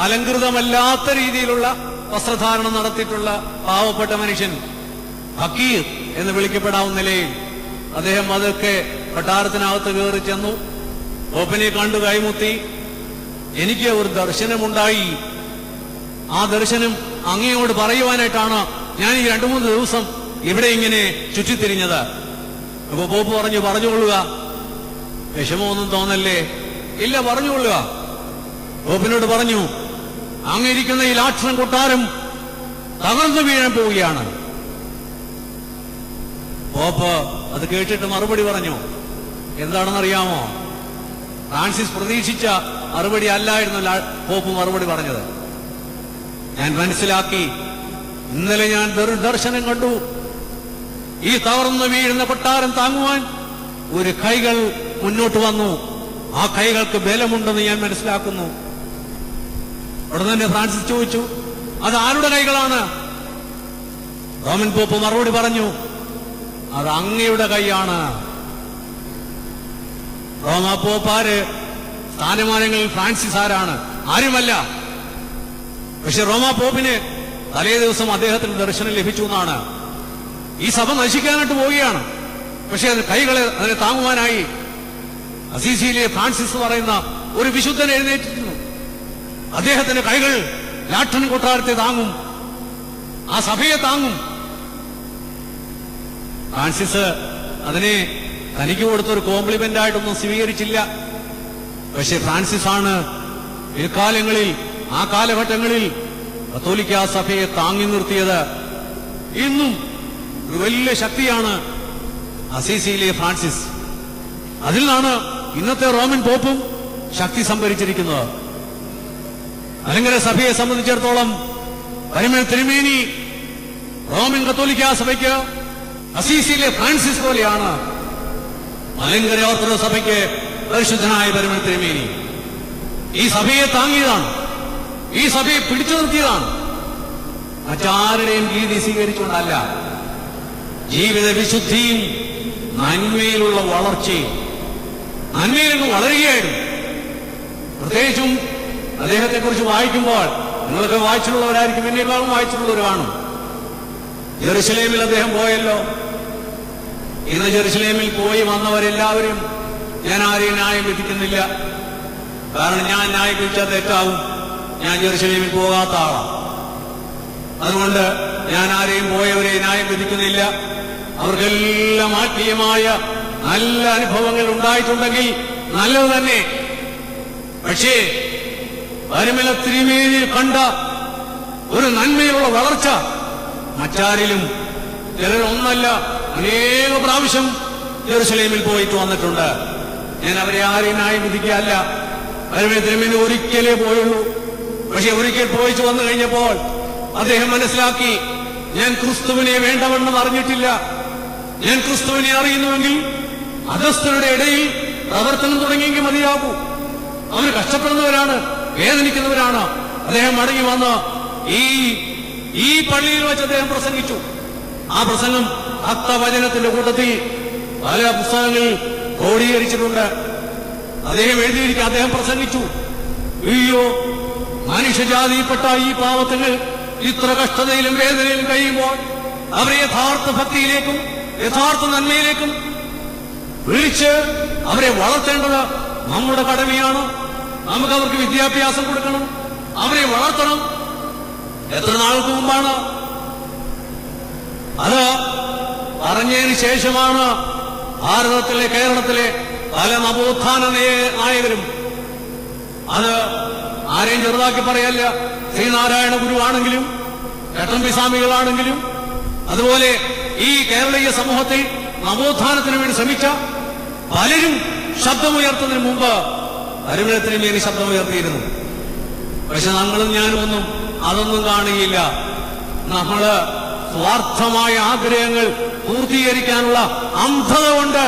അലങ്കൃതമല്ലാത്ത രീതിയിലുള്ള വസ്ത്രധാരണം നടത്തിയിട്ടുള്ള പാവപ്പെട്ട മനുഷ്യൻ, ഫക്കീർ എന്ന് വിളിക്കപ്പെടാവുന്ന നിലയിൽ അദ്ദേഹം അതൊക്കെ കൊട്ടാരത്തിനകത്ത് കയറി ചെന്നു. പോപ്പിനെ കണ്ടു കൈമുത്തി. എനിക്ക് ഒരു ദർശനമുണ്ടായി, ആ ദർശനം അങ്ങയോട് പറയുവാനായിട്ടാണ് ഞാൻ ഈ 2-3 ദിവസം ഇവിടെ ഇങ്ങനെ ചുറ്റിത്തിരിഞ്ഞത്. അപ്പൊ പോപ്പ് പറഞ്ഞുകൊള്ളുക, വിഷമമൊന്നും തോന്നല്ലേ? ഇല്ല, പറഞ്ഞുകൊള്ളുക. പോപ്പിനോട് പറഞ്ഞു, അങ്ങിരിക്കുന്ന ഈ ലാട്രൻ കൊട്ടാരം തകർന്നു വീഴാൻ പോവുകയാണ്. പോപ്പ് അത് കേട്ടിട്ട് മറുപടി പറഞ്ഞു. എന്താണെന്നറിയാമോ? ഫ്രാൻസിസ് പ്രതീക്ഷിച്ച മറുപടി അല്ലായിരുന്നു പോപ്പ് മറുപടി പറഞ്ഞത്. ഞാൻ മനസ്സിലാക്കി, ഇന്നലെ ഞാൻ ദർശനം കണ്ടു. ഈ തകർന്നു വീഴുന്ന കൊട്ടാരം താങ്ങുവാൻ ഒരു കൈകൾ മുന്നോട്ട് വന്നു. ആ കൈകൾക്ക് ബലമുണ്ടെന്ന് ഞാൻ മനസ്സിലാക്കുന്നു. ഉടനെ തന്നെ ഫ്രാൻസിസ് ചോദിച്ചു, അത് ആരുടെ കൈകളാണ്? റോമൻ പോപ്പ് മറുപടി പറഞ്ഞു, അത് അങ്ങയുടെ കൈയാണ്. റോമാ പോപ്പാര് സ്ഥാനമാനങ്ങളിൽ ഫ്രാൻസിസ് ആരാണ്? ആരുമല്ല. പക്ഷെ റോമാ പോപ്പിന് തലേ ദിവസം അദ്ദേഹത്തിന് ദർശനം ലഭിച്ചു എന്നാണ്. ഈ സഭ നശിക്കാനായിട്ട് പോവുകയാണ്. പക്ഷെ അത് അതിനെ താങ്ങുവാനായി അസീസിയിലെ ഫ്രാൻസിസ് പറയുന്ന ഒരു വിശുദ്ധൻ എഴുന്നേറ്റിരുന്നു. അദ്ദേഹത്തിന്റെ കൈകൾ ലാട്ടൻ കൊട്ടാരത്തെ താങ്ങും, ആ സഭയെ താങ്ങും. ഫ്രാൻസിസ് അതിനെ തനിക്ക് കൊടുത്തൊരു കോംപ്ലിമെന്റ് ആയിട്ടൊന്നും സ്വീകരിച്ചില്ല. പക്ഷെ ഫ്രാൻസിസ് ആണ് പിൽക്കാലങ്ങളിൽ, ആ കാലഘട്ടങ്ങളിൽ കത്തോലിക്ക സഭയെ താങ്ങി നിർത്തിയത്. ഇന്നും ഒരു വലിയ ശക്തിയാണ് അസീസിയിലെ ഫ്രാൻസിസ്. അതിൽ നിന്നാണ് ഇന്നത്തെ റോമൻ പോപ്പും ശക്തി സംഭരിച്ചിരിക്കുന്നത്. മലങ്കര സഭയെ സംബന്ധിച്ചിടത്തോളം പരിമേൽ തിരുമേനി റോമൻ കത്തോലിക്ക സഭയ്ക്ക് അസീസിയിലെ ഫ്രാൻസിസ് പോലെയാണ് മലങ്കര ഓർത്തഡോക്സ് സഭയ്ക്ക് പരിശുദ്ധനായ പരിമേൽ തിരുമേനി. ഈ സഭയെ താങ്ങിയതാണ്, ഈ സഭയെ പിടിച്ചു നിർത്തിയതാണ്. മറ്റാരുടെയും രീതി സ്വീകരിച്ചുകൊണ്ടല്ല. ജീവിത വിശുദ്ധിയും നന്മയിലുള്ള വളർച്ചയും, നന്മയിലേക്ക് വളരുകയായിരുന്നു. പ്രത്യേകിച്ചും അദ്ദേഹത്തെക്കുറിച്ച് വായിക്കുമ്പോൾ, നിങ്ങളൊക്കെ വായിച്ചിട്ടുള്ളവരായിരിക്കും, എന്നേക്കാളും വായിച്ചിട്ടുള്ളവർ കാണും. ജെറുസലേമിൽ അദ്ദേഹം പോയല്ലോ. ഇന്ന് ജെറുസലേമിൽ പോയി വന്നവരെല്ലാവരും, ഞാൻ ആരെയും ന്യായം വിധിക്കുന്നില്ല, കാരണം ഞാൻ ന്യായം വിധിച്ചാൽ തെറ്റാവും. ഞാൻ ജെറുസലേമിൽ പോകാത്ത ആളാണ്. അതുകൊണ്ട് ഞാൻ ആരെയും പോയവരെ ന്യായം വിധിക്കുന്നില്ല. അവർക്കെല്ലാം ആത്മീയമായ നല്ല അനുഭവങ്ങൾ ഉണ്ടായിട്ടുണ്ടെങ്കിൽ നല്ലത് തന്നെ. പക്ഷേ പരിമല തിരുമേനിയിൽ കണ്ട ഒരു നന്മയുള്ള വളർച്ച മറ്റാരിലും, ചിലരൊന്നല്ല അനേക പ്രാവശ്യം ജെറുസലേമിൽ പോയിട്ട് വന്നിട്ടുണ്ട്. ഞാൻ അവരെ ആരെയും ന്യായം വിധിക്കുകയല്ല. പരിമല തിരുമേനി ഒരിക്കലേ പോയുള്ളൂ. പക്ഷെ ഒരിക്കൽ പോയിച്ചു വന്നു കഴിഞ്ഞപ്പോൾ അദ്ദേഹം മനസ്സിലാക്കി, ഞാൻ ക്രിസ്തുവിനെ വേണ്ടവണ്ണം അറിഞ്ഞിട്ടില്ല. ഞാൻ ക്രിസ്തുവിനെ അറിയുന്നുവെങ്കിൽ അധസ്ഥരുടെ ഇടയിൽ പ്രവർത്തനം തുടങ്ങിയെങ്കിൽ മതിയാകൂ. അവർ കഷ്ടപ്പെടുന്നവരാണ്, വേദനിക്കുന്നവരാണ്. അദ്ദേഹം മടങ്ങി വന്ന് ഈ പള്ളിയിൽ വെച്ച് അദ്ദേഹം പ്രസംഗിച്ചു. ആ പ്രസംഗം ഭക്തവചനത്തിന്റെ കൂട്ടത്തിൽ പല പുസ്തകങ്ങളിൽ ക്രോഡീകരിച്ചിട്ടുണ്ട്. അദ്ദേഹം എഴുതിയിരിക്കുക, അദ്ദേഹം പ്രസംഗിച്ചു, അയ്യോ മനുഷ്യജാതിയിൽപ്പെട്ട ഈ പാവത്തുകൾ ഇത്ര കഷ്ടതയിലും വേദനയിലും കഴിയുമ്പോൾ അവരെ യഥാർത്ഥ ഭക്തിയിലേക്കും യഥാർത്ഥ നന്മയിലേക്കും വിളിച്ച് അവരെ വളർത്തേണ്ടത് നമ്മുടെ കടമയാണ്. നമുക്ക് അവർക്ക് വിദ്യാഭ്യാസം കൊടുക്കണം, അവരെ വളർത്തണം. എത്ര നാൾക്ക് മുമ്പാണ് അത് പറഞ്ഞതിന് ശേഷമാണ് ഭാരതത്തിലെ, കേരളത്തിലെ പല നവോത്ഥാന നായകരും, അത് ആരെയും ചെറുതാക്കി പറയല്ല, ശ്രീനാരായണ ഗുരുവാണെങ്കിലും ചട്ടമ്പിസ്വാമികളാണെങ്കിലും അതുപോലെ ഈ കേരളീയ സമൂഹത്തിൽ നവോത്ഥാനത്തിന് വേണ്ടി ശ്രമിച്ച പലരും ശബ്ദമുയർത്തുന്നതിന് മുമ്പ് പരിമളത്തിന് വേണ്ടി ശബ്ദമുയർത്തിയിരുന്നു. പക്ഷെ ഞങ്ങളും ഞാനും അതൊന്നും കാണുകയില്ല. നമ്മള് സ്വാർത്ഥമായ ആഗ്രഹങ്ങൾ പൂർത്തീകരിക്കാനുള്ള അന്ധത കൊണ്ട്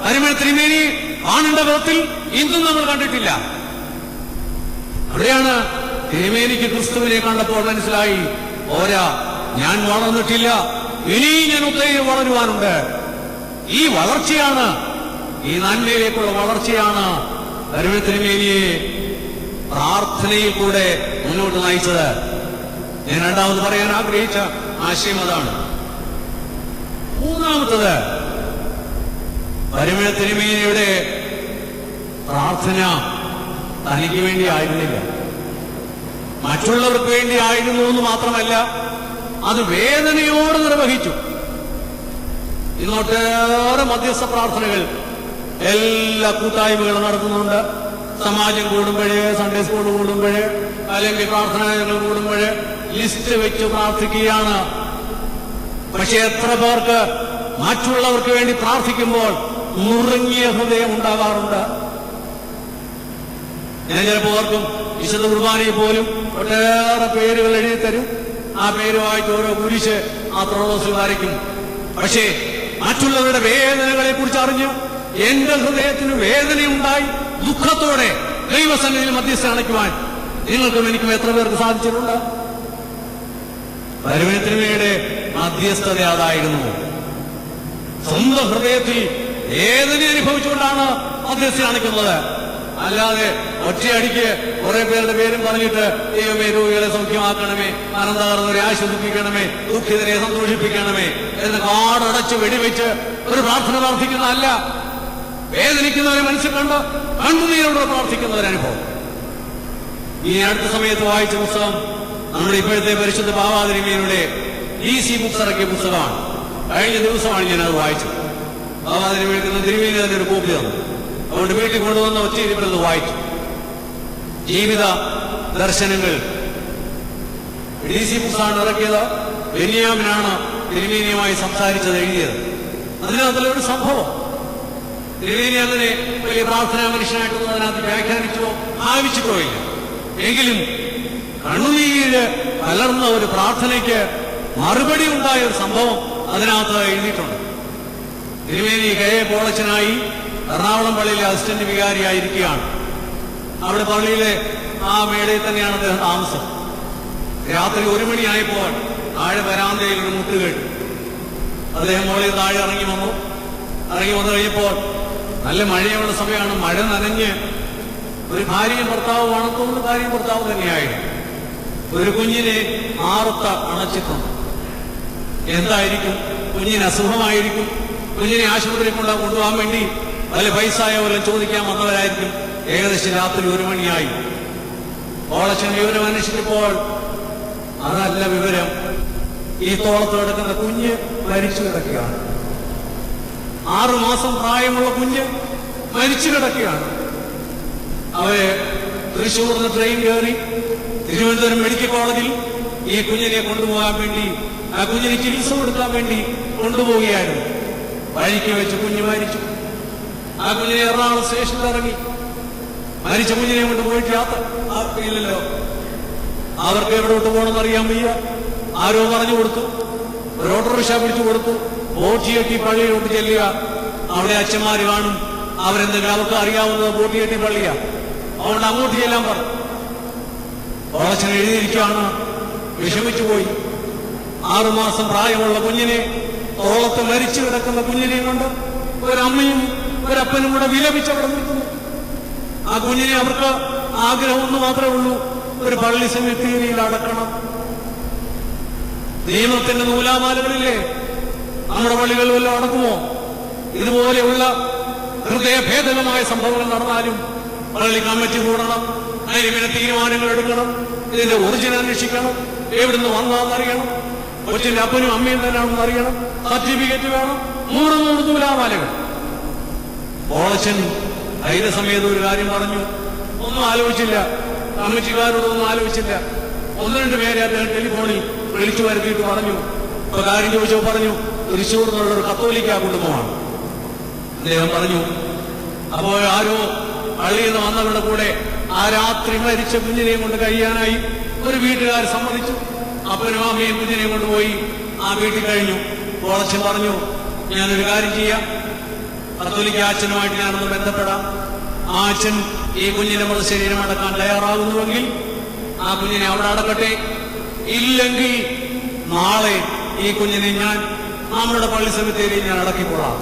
പരിമള തിരുമേനി കാണേണ്ട വിധത്തിൽ ഇന്നും നമ്മൾ കണ്ടിട്ടില്ല. അവിടെയാണ് തിരുമേനിക്ക് ക്രിസ്തുവിനെ കണ്ടപ്പോൾ മനസ്സിലായി, ഓരാ, ഞാൻ വളർന്നിട്ടില്ല, ഇനി ഞാൻ ഒത്തിരി വളരുവാനുണ്ട്. ഈ വളർച്ചയാണ്, ഈ നന്മയിലേക്കുള്ള വളർച്ചയാണ് പരിമള തിരുമേനിയെ പ്രാർത്ഥനയിൽ കൂടെ മുന്നോട്ട് നയിച്ചത്. ഞാൻ രണ്ടാമത് പറയാൻ ആഗ്രഹിച്ച ആശയം അതാണ്. മൂന്നാമത്തത്, പരിമള തിരുമേനിയുടെ പ്രാർത്ഥന തനിക്ക് വേണ്ടി ആയിരുന്നില്ല, മറ്റുള്ളവർക്ക് വേണ്ടി ആയിരുന്നു എന്ന് മാത്രമല്ല, അത് വേദനയോട് നിർവഹിച്ചു. ഇന്നൊട്ടേറെ മധ്യസ്ഥ പ്രാർത്ഥനകൾ എല്ലാ കൂട്ടായ്മകളും നടത്തുന്നുണ്ട്. സമാജം കൂടുമ്പോഴേ, സൺഡേ സ്കൂൾ കൂടുമ്പോഴേ, അല്ലെങ്കിൽ പ്രാർത്ഥനകൾ കൂടുമ്പോഴേ ലിസ്റ്റ് വെച്ച് പ്രാർത്ഥിക്കുകയാണ്. പക്ഷെ എത്ര പേർക്ക് മറ്റുള്ളവർക്ക് വേണ്ടി പ്രാർത്ഥിക്കുമ്പോൾ നുറുങ്ങിയ ഹൃദയം ഉണ്ടാകാറുണ്ട്. ഞാൻ ചിലപ്പോൾ ഓർക്കും, വിശുദ്ധ കുർബാനയിൽ പോലും ഒട്ടേറെ പേരുകൾ എഴുതി തരും. ആ പേരുമായിട്ട് ഓരോ കുരിശ് ആ ത്രോസിൽ വരയ്ക്കും. പക്ഷേ മറ്റുള്ളവരുടെ വേദനകളെ കുറിച്ച് അറിഞ്ഞ് എന്റെ ഹൃദയത്തിന് വേദനയുണ്ടായി ദുഃഖത്തോടെ ദൈവസന്നിധിയിൽ മധ്യസ്ഥ അണയ്ക്കുവാൻ നിങ്ങൾക്കും എനിക്കും എത്ര പേർക്ക് സാധിച്ചിട്ടുണ്ട്? പരിമള തിരുമേനിയുടെ മധ്യസ്ഥത അതായിരുന്നു. സ്വന്തം ഹൃദയത്തിൽ വേദന അനുഭവിച്ചുകൊണ്ടാണ് മധ്യസ്ഥ അണയ്ക്കുന്നത്. അല്ലാതെ ഒറ്റയടിക്ക് കുറെ പേരുടെ പേരും പറഞ്ഞിട്ട് ദൈവമേ രോഗികളെ സൗഖ്യമാക്കണമേ, അനന്തകർന്നവരെ ആശ്വസിപ്പിക്കണമേ, ദുഃഖിതരെ സന്തോഷിപ്പിക്കണമേ എന്ന് കാടടച്ച് വെടിവെച്ച് ഒരു പ്രാർത്ഥന പ്രാർത്ഥിക്കുന്നതല്ല. വേദനിക്കുന്നവരെ മനസ്സിൽ കണ്ട് കണ്ണുനീരോട് പ്രാർത്ഥിക്കുന്ന ഒരു അനുഭവം. ഈ അടുത്ത സമയത്ത് വായിച്ച പുസ്തകം നമ്മുടെ ഇപ്പോഴത്തെ പരിശുദ്ധ പാവാതിരിമയുടെ DC ബുക്സ് ഇറക്കിയ പുസ്തകമാണ്. കഴിഞ്ഞ ദിവസമാണ് ഞാനത് വായിച്ചത്. പാവാതിരിമേൽക്കുന്ന തിരുമേനി തന്നെ ഒരു കോപ്പി തന്നു. അതുകൊണ്ട് വീട്ടിൽ കൊണ്ടുവന്ന ഒറ്റയിരിപ്പത് വായിച്ചു. ജീവിത ദർശനങ്ങൾ DC ബുക്സാണ് ഇറക്കിയത്. ബെന്യാമിനാണ് തിരുമേനിയുമായി സംസാരിച്ചത്, എഴുതിയത്. അതിനകത്തുള്ളൊരു സംഭവം തിരുമേനി അങ്ങനെ വലിയ പ്രാർത്ഥനാ മനുഷ്യനായിട്ടൊന്നും അതിനകത്ത് വ്യാഖ്യാനിച്ചോ ഭാവിച്ചിട്ടോ ഇല്ല. എങ്കിലും കണ്ണുനീര് കലർന്ന ഒരു പ്രാർത്ഥനയ്ക്ക് മറുപടി ഉണ്ടായ ഒരു സംഭവം അതിനകത്ത് എഴുതിയിട്ടുണ്ട്. തിരുമേനി കെ പോളച്ചനായി എറണാകുളം പള്ളിയിലെ അസിസ്റ്റന്റ് വികാരിയായിരിക്കുകയാണ്. അവിടെ പള്ളിയിലെ ആ മേടയിൽ തന്നെയാണ് അദ്ദേഹം താമസം. രാത്രി 1 മണിയായപ്പോൾ താഴെ വരാന്തയിൽ ഒരു മുട്ട് കേട്ടു. അദ്ദേഹം മുകളിൽ താഴെ ഇറങ്ങി വന്നു കഴിഞ്ഞപ്പോൾ നല്ല മഴയുള്ള സമയമാണ്. മഴ നനഞ്ഞ് ഒരു ഭാര്യയും ഭർത്താവുമാണ് തോന്നുന്നു. ഭാര്യയും ഭർത്താവ് തന്നെയായിരുന്നു. ഒരു കുഞ്ഞിനെ ആർത്ത അണച്ചിട്ടുണ്ട്. എന്തായിരിക്കും? കുഞ്ഞിന് അസുഖമായിരിക്കും. കുഞ്ഞിനെ ആശുപത്രിയിൽ കൊണ്ടുപോകാൻ വേണ്ടി വല്ല പൈസയോ വല്ലതും ചോദിക്കാൻ വന്നവരായിരിക്കും. ഏകദേശം രാത്രി 1 മണിയായി. ഓളച്ചൻ വിവരം അന്വേഷിച്ചപ്പോൾ അതല്ല വിവരം. ഈ തോളത്ത് കിടക്കുന്ന കുഞ്ഞ് മരിച്ചു കിടക്കുകയാണ്. 6 മാസം പ്രായമുള്ള കുഞ്ഞ് മരിച്ചു കിടക്കുകയാണ്. അവര് തൃശ്ശൂർന്ന് ട്രെയിൻ കയറി തിരുവനന്തപുരം മെഡിക്കൽ കോളേജിൽ ഈ കുഞ്ഞിനെ കൊണ്ടുപോകാൻ വേണ്ടി, ആ കുഞ്ഞിന് ചികിത്സ കൊടുക്കാൻ വേണ്ടി കൊണ്ടുപോവുകയായിരുന്നു. വഴിക്ക് വെച്ച് കുഞ്ഞ് മരിച്ചു. ആ കുഞ്ഞിനെ എറണാകുളം സ്റ്റേഷനിൽ ഇറങ്ങി. മരിച്ച കുഞ്ഞിനെ കൊണ്ട് പോയിട്ട് യാത്ര ഇല്ലല്ലോ. അവർക്ക് എവിടോട്ട് പോകണമെന്ന് അറിയാൻ വയ്യ. ആരോ പറഞ്ഞു കൊടുത്തു. ഒരു ഓട്ടോറിക്ഷ പിടിച്ചു കൊടുത്തു. ബോട്ടിയെട്ടി പള്ളിയിലോട്ട് ചെല്ലുക. അവിടെ അച്ഛന്മാര് കാണും. അവരെന്തെങ്കിലും അവർക്ക് അറിയാവുന്നത് ബോട്ടിയെട്ടി പള്ളിയാ. അതുകൊണ്ട് അങ്ങോട്ട് ചെല്ലാൻ പറഞ്ഞു. ഓളച്ചൻ എഴുതിയിരിക്കുകയാണ്. വിഷമിച്ചു പോയി. 6 മാസം പ്രായമുള്ള കുഞ്ഞിനെ, തോളത്ത് മരിച്ചു കിടക്കുന്ന കുഞ്ഞിനെയും കൊണ്ട് ഒരമ്മയും ഒരപ്പനും കൂടെ വിലപിച്ചവിടെ നിൽക്കുന്നു. ആ കുഞ്ഞിനെ അവർക്ക് ആഗ്രഹം ഒന്ന് മാത്രമേ ഉള്ളൂ, ഒരു പള്ളി സെമിത്തേരിയിൽ അടക്കണം. നിയമത്തിന്റെ നൂലാമാലകളില്ലേ നമ്മുടെ പള്ളികളിൽ വല്ലതും അടക്കുമോ? ഇതുപോലെയുള്ള ഹൃദയഭേദകമായ സംഭവങ്ങൾ നടന്നാലും പള്ളി കമ്മിറ്റി കൂടണം. അതിന് പിന്നെ തീരുമാനങ്ങൾ എടുക്കണം. ഇതിന്റെ ഒറിജിനൽ അന്വേഷിക്കണം. എവിടുന്ന് വന്നാന്നറിയണം. കൊച്ചിന്റെ അപ്പനും അമ്മയും തന്നെയാണെന്ന് അറിയണം. സർട്ടിഫിക്കറ്റ് വേണം. 3 നൂലാമാലകൾ. ഓളച്ചൻ ധൈര്യസമേതം ഒരു കാര്യം പറഞ്ഞു. ഒന്നും ആലോചിച്ചില്ല. കമ്മിറ്റിക്കാരോടൊന്നും ആലോചിച്ചില്ല. 1-2 പേരെ അദ്ദേഹം ടെലിഫോണിൽ വിളിച്ചു വരുത്തിയിട്ട് പറഞ്ഞു. ഇപ്പൊ കാര്യം ചോദിച്ചോ പറഞ്ഞു, തൃശ്ശൂർ എന്നുള്ളൊരു കത്തോലിക്ക കുടുംബമാണ്. അദ്ദേഹം പറഞ്ഞു, അപ്പോ ആരോ പള്ളിയിൽ നിന്ന് വന്നവരുടെ കൂടെ ആ രാത്രി മരിച്ച കുഞ്ഞിനെയും കൊണ്ട് കഴിയാനായി ഒരു വീട്ടുകാർ സമ്മതിച്ചു. അപ്പനും അമ്മയും കുഞ്ഞിനെയും കൊണ്ടുപോയി ആ വീട്ടിൽ കഴിഞ്ഞു. ഓളച്ചൻ പറഞ്ഞു, ഞാനൊരു കാര്യം ചെയ്യാം, കത്തോലിക്ക അച്ഛനുമായിട്ട് ഞാനൊന്ന് ബന്ധപ്പെടാം. ആ അച്ഛൻ ഈ കുഞ്ഞിന്റെ മൃതശരീരം അടക്കാൻ തയ്യാറാകുന്നുവെങ്കിൽ ആ കുഞ്ഞിനെ അവിടെ അടക്കട്ടെ. ഇല്ലെങ്കിൽ നാളെ ഈ കുഞ്ഞിനെ ഞാൻ നമ്മുടെ പള്ളി സെമിത്തേരിയിൽ ഞാൻ അടക്കിക്കൊള്ളാം.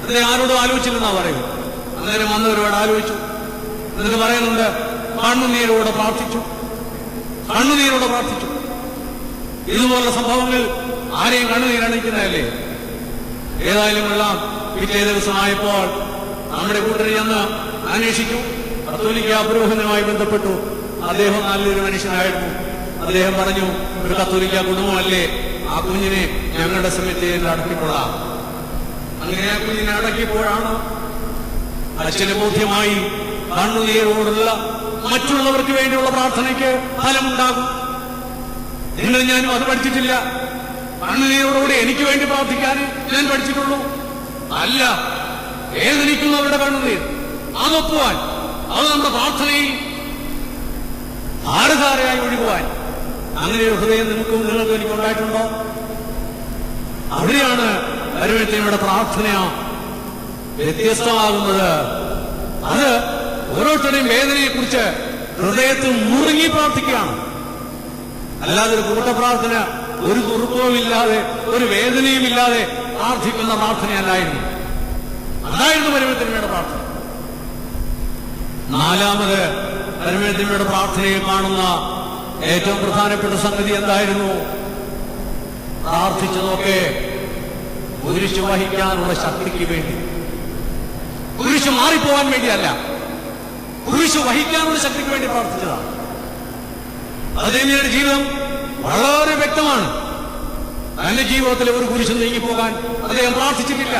അതിനെ ആരോടും ആലോചിച്ചില്ലെന്നാ പറയുന്നത്. അന്നേരം വന്നവരോട് ആലോചിച്ചു. എന്നിട്ട് പറയുന്നുണ്ട്, കണ്ണുനീരോടെ പ്രാർത്ഥിച്ചു. ഇതുപോലുള്ള സംഭവങ്ങൾ ആരെയും കണ്ണുനീരണിക്കുന്നതല്ലേ? ഏതായാലും എല്ലാം പിറ്റേ ദിവസമായപ്പോൾ നമ്മുടെ കൂട്ടർ ചെന്ന് അന്വേഷിച്ചു. കത്തോലിക്ക പുരോഹിതനുമായി ബന്ധപ്പെട്ടു. അദ്ദേഹം നല്ലൊരു മനുഷ്യനായിരുന്നു. അദ്ദേഹം പറഞ്ഞു, ഒരു കത്തോലിക്ക കുടുംബമല്ലേ, ആ കുഞ്ഞിനെ ഞങ്ങളുടെ സെമിത്തേരിയിൽ അടക്കിക്കൊള്ളാം. അങ്ങനെ ആ കുഞ്ഞിനെ അടക്കിയപ്പോഴാണ് അച്ഛന് ബോധ്യമായി കണ്ണുനീരോടുള്ള മറ്റുള്ളവർക്ക് വേണ്ടിയുള്ള പ്രാർത്ഥനയ്ക്ക് ഫലമുണ്ടാകും. നിങ്ങൾ ഞാനും അത് പഠിച്ചിട്ടില്ല. കണ്ണുനീരോടുകൂടി എനിക്ക് വേണ്ടി പ്രാർത്ഥിക്കാൻ ഞാൻ പഠിച്ചിട്ടുള്ളൂ. അല്ല, വേദനിക്കുന്നവരുടെ കണ്ണുനീർ അതൊപ്പുവാൻ, അത് നമ്മുടെ പ്രാർത്ഥനയിൽ ധാരധാരയായി ഒഴുകുവാൻ അങ്ങനെ ഒരു ഹൃദയം നിങ്ങൾക്ക് എനിക്കുണ്ടായിട്ടുണ്ടോ? അവിടെയാണ് പരിവർത്തനയുടെ പ്രാർത്ഥന വ്യത്യസ്തമാകുന്നത്. അത് ഓരോരുത്തരുടെയും വേദനയെക്കുറിച്ച് ഹൃദയത്തിൽ മുറുങ്ങി പ്രാർത്ഥിക്കുകയാണ്. അല്ലാതെ ഒരു കൂട്ടപ്രാർത്ഥന, ഒരു കുറുക്കവുമില്ലാതെ ഒരു വേദനയുമില്ലാതെ പ്രാർത്ഥിക്കുന്ന പ്രാർത്ഥനയല്ലായിരുന്നു. അതായിരുന്നു പരിവർത്തനയുടെ പ്രാർത്ഥന. 4ാമത് പരിവർത്തനയുടെ പ്രാർത്ഥനയിൽ കാണുന്ന ഏറ്റവും പ്രധാനപ്പെട്ട സംഗതി എന്തായിരുന്നു? പ്രാർത്ഥിച്ചതൊക്കെ കുരിശ് വഹിക്കാനുള്ള ശക്തിക്ക് വേണ്ടി, കുരിശ് മാറിപ്പോവാൻ വേണ്ടിയല്ല, കുരിശ് വഹിക്കാനുള്ള ശക്തിക്ക് വേണ്ടി പ്രാർത്ഥിച്ചതാണ്. അതിന്റെ ജീവിതം വളരെ വ്യക്തമാണ്. തന്റെ ജീവിതത്തിലെ ഒരു കുരിശും നീങ്ങിപ്പോകാൻ അദ്ദേഹം പ്രാർത്ഥിച്ചിട്ടില്ല.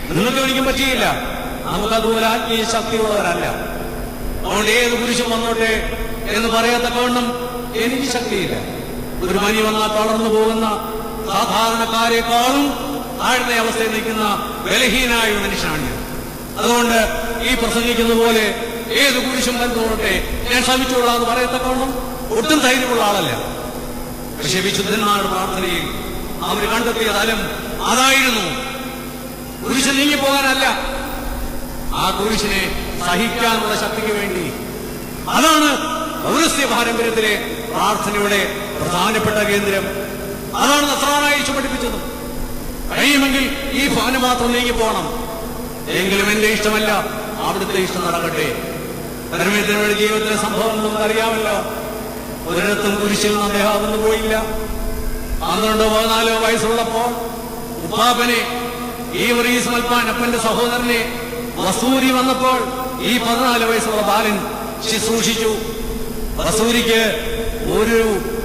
നിങ്ങൾക്ക് എനിക്കും പറ്റിയില്ല. നമുക്കതുപോലെ ആത്മീയ ശക്തിയുള്ളവരല്ല. അതുകൊണ്ട് ഏത് കുരിശും വന്നോട്ടെ എന്ന് പറയത്തക്കവണ്ണം എനിക്ക് ശക്തിയില്ല. ഒരു പനി വന്നാൽ തളർന്നു പോകുന്ന സാധാരണക്കാരെക്കാളും താഴ്ന്ന അവസ്ഥയിൽ നിൽക്കുന്ന ബലഹീനായ ഒരു മനുഷ്യനാണ് ഞാൻ. അതുകൊണ്ട് ഈ പ്രസംഗിക്കുന്ന പോലെ ഏത് കുരിശും വന്നോട്ടെ ഞാൻ ശ്രമിച്ചോളാം എന്ന് പറയത്തക്കവണ്ണം ഒട്ടും ധൈര്യമുള്ള ആളല്ല. പക്ഷെ വിശുദ്ധന്മാരുടെ പ്രാർത്ഥനയിൽ അവർ കണ്ടെത്തിയ തലം അതായിരുന്നു. കുരിശ് നീങ്ങിപ്പോകാനല്ല, ആ കുരിശിനെ സഹിക്കാനുള്ള ശക്തിക്ക് വേണ്ടി. അതാണ് പൗരസ്ത്യ പാരമ്പര്യത്തിലെ പ്രാർത്ഥനയുടെ പ്രധാനപ്പെട്ട കേന്ദ്രം. അതാണ് നസ്രായനായ യേശു പഠിപ്പിച്ചത്. കഴിയുമെങ്കിൽ ഈ ഭവനം മാത്രം നീങ്ങിപ്പോകണം, എങ്കിലും എന്റെ ഇഷ്ടമല്ല അവിടുത്തെ ഇഷ്ടം നടക്കട്ടെ. പരമേശ്വരയുടെ ജീവിതത്തിലെ സംഭവം നമുക്ക് അറിയാമല്ലോ. ഒരിടത്തും കുരിശിൽ നിന്ന് അദ്ദേഹം അകന്നു പോയില്ല. 12-14 വയസ്സുള്ളപ്പോൾ ഉപ്പാപ്പനെ, ഈ വറീസ് മൽപ്പാൻ അപ്പന്റെ സഹോദരനെ വസൂരി വന്നപ്പോൾ ഈ 14 വയസ്സുള്ള ബാലൻ ശുശ്രൂഷിച്ചു. വസൂരിക്ക് ഒരു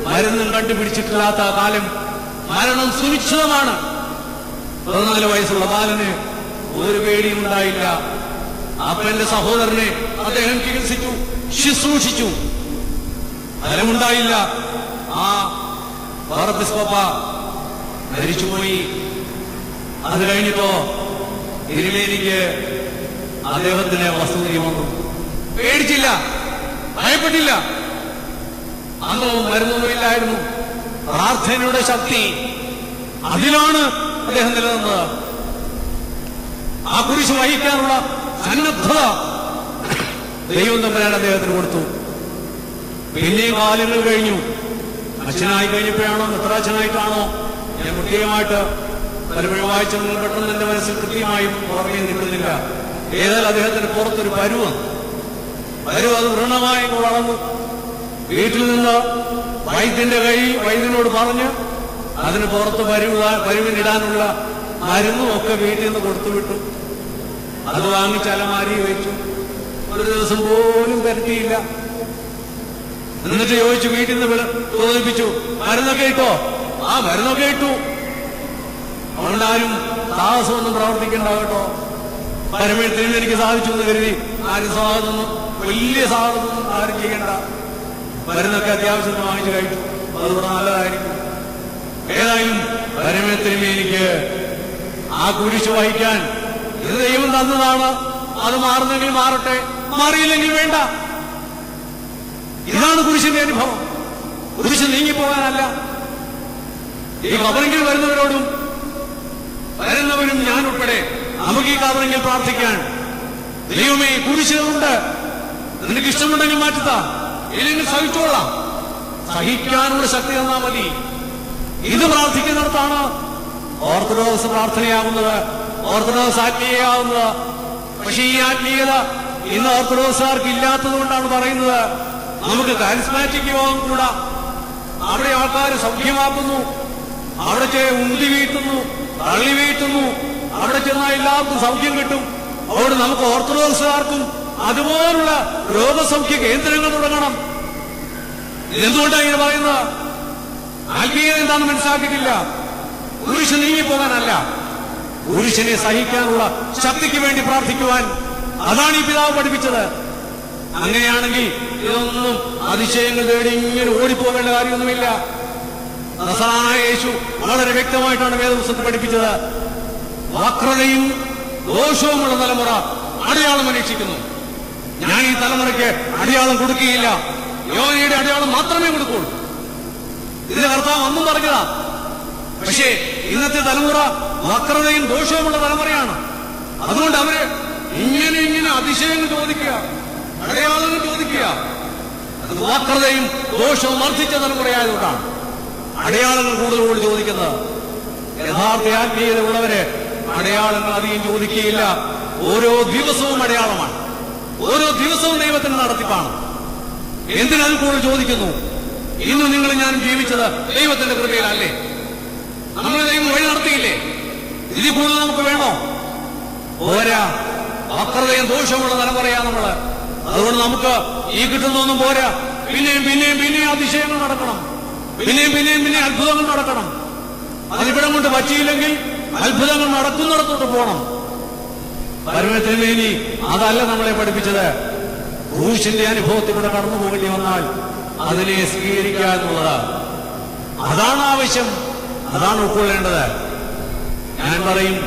മരുന്നും കണ്ടുപിടിച്ചിട്ടില്ലാത്ത കാലം, മരണം സുനിശ്ചിതമാണ്. 14 വയസ്സുള്ള ബാലന് ഒരു പേടിയും ഉണ്ടായില്ല. അപ്പന്റെ സഹോദരനെ അദ്ദേഹം ചികിത്സിച്ചു, ശുശ്രൂഷിച്ചു. ഫലമുണ്ടായില്ല. ആ പാപ്പ മരിച്ചുപോയി. അത് കഴിഞ്ഞിട്ടോ തിരുമേനിക്ക് അദ്ദേഹത്തിന് വസൂരി വന്നു. പേടിച്ചില്ല, ഭയപ്പെട്ടില്ല. അന്നോ മരുന്നൊന്നുമില്ലായിരുന്നു. പ്രാർത്ഥനയുടെ ശക്തി, അതിലാണ് അദ്ദേഹം നിലനിന്നത്. ആ കുരിശ് വഹിക്കാനുള്ള സന്നദ്ധത ദൈവം തമ്പുരാൻ അദ്ദേഹത്തിന് കൊടുത്തു. പിന്നെയും കാലങ്ങൾ കഴിഞ്ഞു. അച്ഛനായി കഴിഞ്ഞപ്പോഴാണോ മിത്രാച്ഛനായിട്ടാണോ ഞാൻ പ്രത്യേകമായിട്ട് പലപ്പോഴും വായിച്ചൊന്നും പെട്ടെന്ന് എന്റെ മനസ്സിൽ കൃത്യമായും ഓർമ്മയിൽ നിൽക്കുന്നില്ല. ഏതായാലും അദ്ദേഹത്തിന് പുറത്തൊരു പരുവം അത് വൃണമായി വളർന്നു. വീട്ടിൽ നിന്ന് വൈദ്യനോട് പറഞ്ഞ് അതിന് പുറത്ത് പരുവിനിടാനുള്ള മരുന്നും ഒക്കെ വീട്ടിൽ നിന്ന് കൊടുത്തുവിട്ടു. അത് വാങ്ങിച്ച് അലമാരി വെച്ചു. ഒരു ദിവസം പോലും പരത്തിയില്ല. എന്നിട്ട് ചോദിച്ചു, വീട്ടിൽ നിന്ന് തോന്നിപ്പിച്ചു, മരുന്നൊക്കെ ഇട്ടോ? ആ മരുന്നൊക്കെ ഇട്ടു. അതുകൊണ്ടാരും സാഹസമൊന്നും പ്രവർത്തിക്കണ്ട കേട്ടോ. പരമേശ്വരന് എനിക്ക് സാധിച്ചു എന്ന് കരുതി ആരും സാഹസമൊന്നും, വലിയ സാഹസമൊന്നും ആരും ചെയ്യണ്ട. മരുന്നൊക്കെ അത്യാവശ്യത്തിന് വാങ്ങിച്ചു കഴിച്ചു. അതുകൂടെ നല്ലതായിരിക്കും. ഏതായാലും പരമേശ്വരന് എനിക്ക് ആ കുരിശ് വഹിക്കാൻ ഇത് ദൈവം തന്നതാണ്. അത് മാറുന്നെങ്കിൽ മാറട്ടെ, മാറിയില്ലെങ്കിൽ വേണ്ട. ഇതാണ് കുരിശിന്റെ അനുഭവം. കുരിശ് നീങ്ങിപ്പോകാനല്ല. ഈ കബറിങ്കിൽ വരുന്നവരോടും വരുന്നവരും ഞാൻ ഉൾപ്പെടെ നമുക്ക് ഈ കബറിങ്കിൽ പ്രാർത്ഥിക്കാൻ, ദൈവമേ കുരിശുണ്ട്, നിനക്ക് ഇഷ്ടമുണ്ടെങ്കിൽ മാറ്റുത്താ, ഇല്ലെങ്കിൽ സഹിച്ചോളാം, സഹിക്കാനുള്ള ശക്തി തന്നാ മതി. ഇത് പ്രാർത്ഥിക്കുന്നിടത്താണ് ഓർത്തഡോക്സ് പ്രാർത്ഥനയാവുന്നത്, ഓർത്തഡോക്സ് ആത്മീയയാവുന്നത്. പക്ഷെ ഈ ആത്മീയത ഇന്ന് ഓർത്തഡോക്സുകാർക്ക് ഇല്ലാത്തത് കൊണ്ടാണ് പറയുന്നത് നമുക്ക് കാരിസ്മാറ്റിക് യോഗം കൂടാ. അവിടെ ആൾക്കാർ സൗഖ്യമാക്കുന്നു, അവിടെ ഉന്തി വീട്ടുന്നു, തള്ളി വീട്ടുന്നു, അവിടെ ചെന്നാൽ എല്ലാവർക്കും സൗഖ്യം കിട്ടും. അവിടെ നമുക്ക് ഓർത്തഡോക്സുകാർക്കും അതുപോലുള്ള രോഗസൗഖ്യ കേന്ദ്രങ്ങൾ തുടങ്ങണം. ഇതെന്തുകൊണ്ടാണ് ഇങ്ങനെ പറയുന്നത്? ആത്മീയത എന്താണെന്ന് മനസ്സിലാക്കിയിട്ടില്ല. കുരിശ് നീങ്ങിപ്പോകാനല്ല, കുരിശിനെ സഹിക്കാനുള്ള ശക്തിക്ക് വേണ്ടി പ്രാർത്ഥിക്കുവാൻ. അതാണ് ഈ പിതാവ് പഠിപ്പിച്ചത്. അങ്ങനെയാണെങ്കിൽ ഇതൊന്നും അതിശയങ്ങൾ തേടി ഇങ്ങനെ ഓടിപ്പോകേണ്ട കാര്യമൊന്നുമില്ല. നസ്രായനായ യേശു വളരെ വ്യക്തമായിട്ടാണ് വേദപുസ്തകത്തിൽ പഠിപ്പിച്ചത്. വക്രതയും ദോഷവുമുള്ള തലമുറ അടയാളം അന്വേഷിക്കുന്നു. ഞാൻ ഈ തലമുറയ്ക്ക് അടയാളം കൊടുക്കുകയില്ല, യോഹന്നയുടെ അടയാളം മാത്രമേ കൊടുക്കുള്ളൂ. ഇതിന്റെ കർത്താവ് അന്നും പറഞ്ഞതാ. പക്ഷേ ഇന്നത്തെ തലമുറ വക്രതയും ദോഷവുമുള്ള തലമുറയാണ്. അതുകൊണ്ട് അവര് ഇങ്ങനെ അതിശയങ്ങൾ ചോദിക്കുക, അടയാളങ്ങൾ ചോദിക്കുക. അത് വക്രതയും ദോഷവും വർദ്ധിച്ച തലമുറയായതുകൊണ്ടാണ് അടയാളങ്ങൾ കൂടുതൽ ചോദിക്കുന്നത്. യഥാർത്ഥ ആത്മീയത ഉള്ളവര് അടയാളങ്ങൾ അധികം ചോദിക്കുകയില്ല. ഓരോ ദിവസവും അടയാളമാണ്, ഓരോ ദിവസവും ദൈവത്തിന് നടത്തിപ്പാണ്. എന്തിനത് കൂടുതൽ ചോദിക്കുന്നു? ഇന്ന് നിങ്ങൾ ഞാനും ജീവിച്ചത് ദൈവത്തിന്റെ കൃപയിലല്ലേ? നമ്മളെ ദൈവം വഴി നടത്തിയില്ലേ? ഇതിൽ കൂടുതൽ നമുക്ക് വേണോ? പോരാ. വക്രതയും ദോഷമുള്ള തലമുറയാ നമ്മള്. അതുകൊണ്ട് നമുക്ക് ഈ കിട്ടുന്നൊന്നും പോരാ, പിന്നെയും പിന്നെയും പിന്നെയും അതിശയങ്ങൾ നടക്കണം, പിന്നെയും പിന്നെയും പിന്നെയും അത്ഭുതങ്ങൾ നടക്കണം. അതിവിടം കൊണ്ട് പറ്റിയില്ലെങ്കിൽ അത്ഭുതങ്ങൾ നടക്കുന്നിടത്തോട്ട് പോകണം. പരമത്തിനുമേനി അതല്ല നമ്മളെ പഠിപ്പിച്ചത്. ക്രൂശിന്റെ അനുഭവത്തിലൂടെ കടന്നു പോകേണ്ടി വന്നാൽ അതിനെ സ്വീകരിക്കുക എന്നുള്ളതാണ്. അതാണ് ആവശ്യം, അതാണ് ഉൾക്കൊള്ളേണ്ടത്. ഞാൻ പറയും,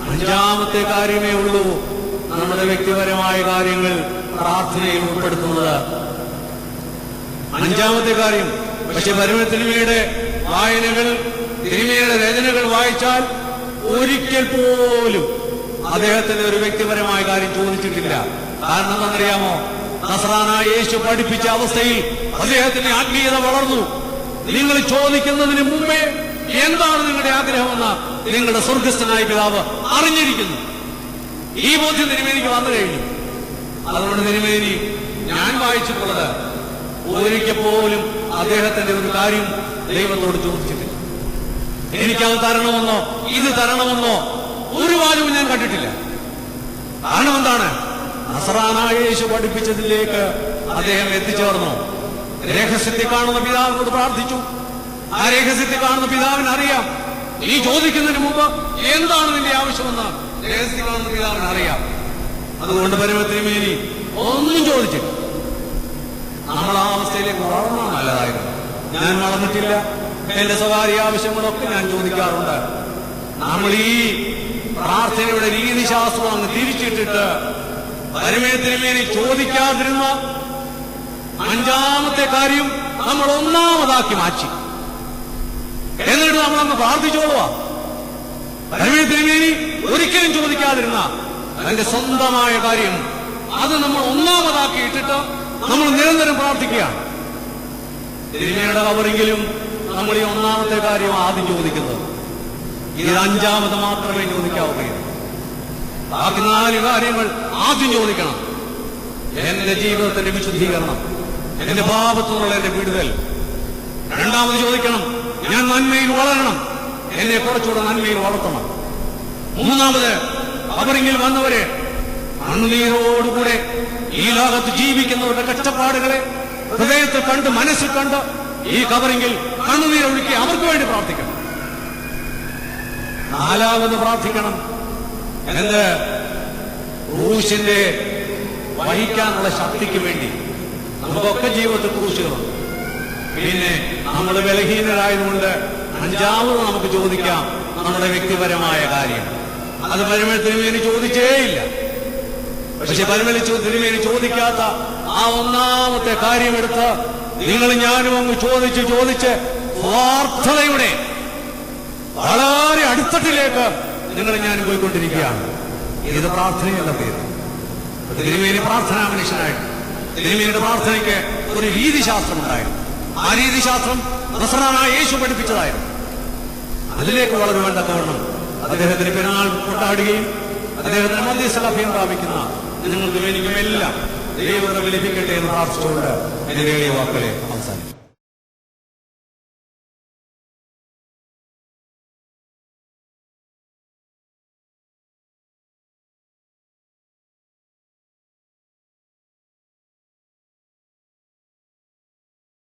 അഞ്ചാമത്തെ കാര്യമേ ഉള്ളൂ നമ്മുടെ വ്യക്തിപരമായ കാര്യങ്ങൾ പ്രാർത്ഥനയിൽ ഉൾപ്പെടുത്തുന്നത്. അഞ്ചാമത്തെ കാര്യം. പക്ഷെ പരമത്തിനുമേയുടെ വായനകൾ, തിരുമേനിയുടെ രചനകൾ വായിച്ചാൽ ഒരിക്കൽ പോലും അദ്ദേഹത്തിന് ഒരു വ്യക്തിപരമായ കാര്യം ചോദിച്ചിട്ടില്ല. കാരണം എന്താണെന്നറിയാമോ? നസ്രാനായ യേശു പഠിപ്പിച്ച അവസ്ഥയിൽ അദ്ദേഹത്തിന്റെ ആത്മീയത വളർന്നു. നിങ്ങൾ ചോദിക്കുന്നതിന് മുമ്പേ എന്താണ് നിങ്ങളുടെ ആഗ്രഹമെന്ന് നിങ്ങളുടെ സ്വർഗസ്ഥനായ പിതാവ് അറിഞ്ഞിരിക്കുന്നു. ഈ ബോധ്യം തിരുമേനിക്ക് വന്നു കഴിഞ്ഞു. അതുകൊണ്ട് തിരുമേനി ഞാൻ വായിച്ചിട്ടുള്ളത് ഒരിക്കൽ പോലും അദ്ദേഹത്തിന്റെ ഒരു കാര്യം ദൈവത്തോട് ചോദിച്ചിട്ടില്ല. എനിക്കത് തരണമെന്നോ ഇത് തരണമെന്നോ ഒരു വാചകവും ഞാൻ കണ്ടിട്ടില്ല. കാരണം എന്താണ്? നസ്രാനായ യേശു പഠിപ്പിച്ചതിലേക്ക് അദ്ദേഹം എത്തിച്ചേർന്നു. രഹസ്യത്തിൽ കാണുന്ന പിതാവിനോട് പ്രാർത്ഥിച്ചു. ആ രഹസ്യത്തിൽ കാണുന്ന പിതാവിന് അറിയാം. നീ ചോദിക്കുന്നതിന് മുമ്പ് എന്താണ് നിന്റെ ആവശ്യമെന്ന് രഹസ്യത്തിൽ കാണുന്ന പിതാവിന് അറിയാം. അതുകൊണ്ട് പരമത്തിനുമേനി ഒന്നും ചോദിച്ചില്ല. നമ്മൾ ആ അവസ്ഥയിലേക്ക് വളർന്നാൽ നല്ലതായിരുന്നു. ഞാൻ വളർന്നിട്ടില്ല. എന്റെ സ്വകാര്യ ആവശ്യങ്ങളൊക്കെ ഞാൻ ചോദിക്കാറുണ്ട്. നമ്മൾ ഈ പ്രാർത്ഥനയുടെ രീതിശാസ്ത്രം അങ്ങ് തിരിച്ചിട്ടിട്ട് പരമത്തിനുമേനി ചോദിക്കാതിരുന്ന അഞ്ചാമത്തെ കാര്യം നമ്മൾ ഒന്നാമതാക്കി മാറ്റി. എന്നിട്ട് നമ്മളങ്ങ് പ്രാർത്ഥിച്ചോളുക. പരമത്തിനുമേനി ഒരിക്കലും ചോദിക്കാതിരുന്ന അതിന്റെ സ്വന്തമായ കാര്യം അത് നമ്മൾ ഒന്നാമതാക്കി ഇട്ടിട്ട് നമ്മൾ നിരന്തരം പ്രാർത്ഥിക്കുകയാണ്. തിരുമേനിയുടെ കവറെങ്കിലും നമ്മൾ ഈ ഒന്നാമത്തെ കാര്യം ആദ്യം ചോദിക്കുന്നത്. ഇത് അഞ്ചാമത് മാത്രമേ ചോദിക്കാവുകയുള്ളൂ. ബാക്കി 4 കാര്യങ്ങൾ ആദ്യം ചോദിക്കണം. എന്റെ ജീവിതത്തിന്റെ വിശുദ്ധീകരണം, എന്റെ പാപത്തുനിന്നുള്ള എന്റെ വിടുതൽ. രണ്ടാമത് ചോദിക്കണം, ഞാൻ നന്മയിൽ വളരണം, എന്നെ കുറച്ചുകൂടെ നന്മയിൽ വളർത്തണം. മൂന്നാമത്, അവരെങ്കിൽ വന്നവരെ കണ്ണുനീരോടുകൂടെ ഈ ലോകത്ത് ജീവിക്കുന്നവരുടെ കഷ്ടപ്പാടുകളെ ഹൃദയത്തിൽ കണ്ട് മനസ്സിൽ കണ്ട് ഈ കവറിങ്കിൽ കണ്ണുനീരൊഴുക്കി അവർക്ക് വേണ്ടി പ്രാർത്ഥിക്കണം. നാലാമത് പ്രാർത്ഥിക്കണം, എന്ത്? ക്രൂശിന്റെ വഹിക്കാനുള്ള ശക്തിക്ക് വേണ്ടി. നമുക്കൊക്കെ ജീവിതത്തിൽ ക്രൂശുകളുണ്ട്. പിന്നെ നമ്മൾ ബലഹീനരായതുകൊണ്ട് അഞ്ചാമത് നമുക്ക് ചോദിക്കാം നമ്മുടെ വ്യക്തിപരമായ കാര്യം. അത് പരമത്തിനുമേനി ചോദിച്ചേയില്ല. പക്ഷെ പരമത്തിനുമേനി ചോദിക്കാത്ത ആ ഒന്നാമത്തെ കാര്യമെടുത്ത് നിങ്ങൾ ഞാനും അങ്ങ് ചോദിച്ച് സ്വാർത്ഥതയുടെ വളരെ അടിത്തട്ടിലേക്ക് നിങ്ങൾ ഞാനും പോയിക്കൊണ്ടിരിക്കുകയാണ്. ഇത് പ്രാർത്ഥനയല്ല പേര്. തിരുമേനി പ്രാർത്ഥനാ മനുഷ്യനായിട്ട് തിരുമേനിയുടെ പ്രാർത്ഥനയ്ക്ക് ഒരു രീതിശാസ്ത്രം ഉണ്ടായിരുന്നു. ആ രീതിശാസ്ത്രം നസ്രാനായ യേശു പഠിപ്പിച്ചതായിരുന്നു. അതിലേക്ക് വളരുവാൻ തക്കവണ്ണം അദ്ദേഹത്തിന് പെരുന്നാൾ കൊണ്ടാടുകയും അദ്ദേഹത്തിന് മധ്യസ്ഥലഭ്യം പ്രാപിക്കുന്ന നിങ്ങൾക്ക് എനിക്കുമെല്ലാം ദൈവം ലഭിക്കട്ടെ എന്ന് പ്രാർത്ഥിച്ചുകൊണ്ട് എന്റെ വാക്കുകളെ അവസാനിക്കും.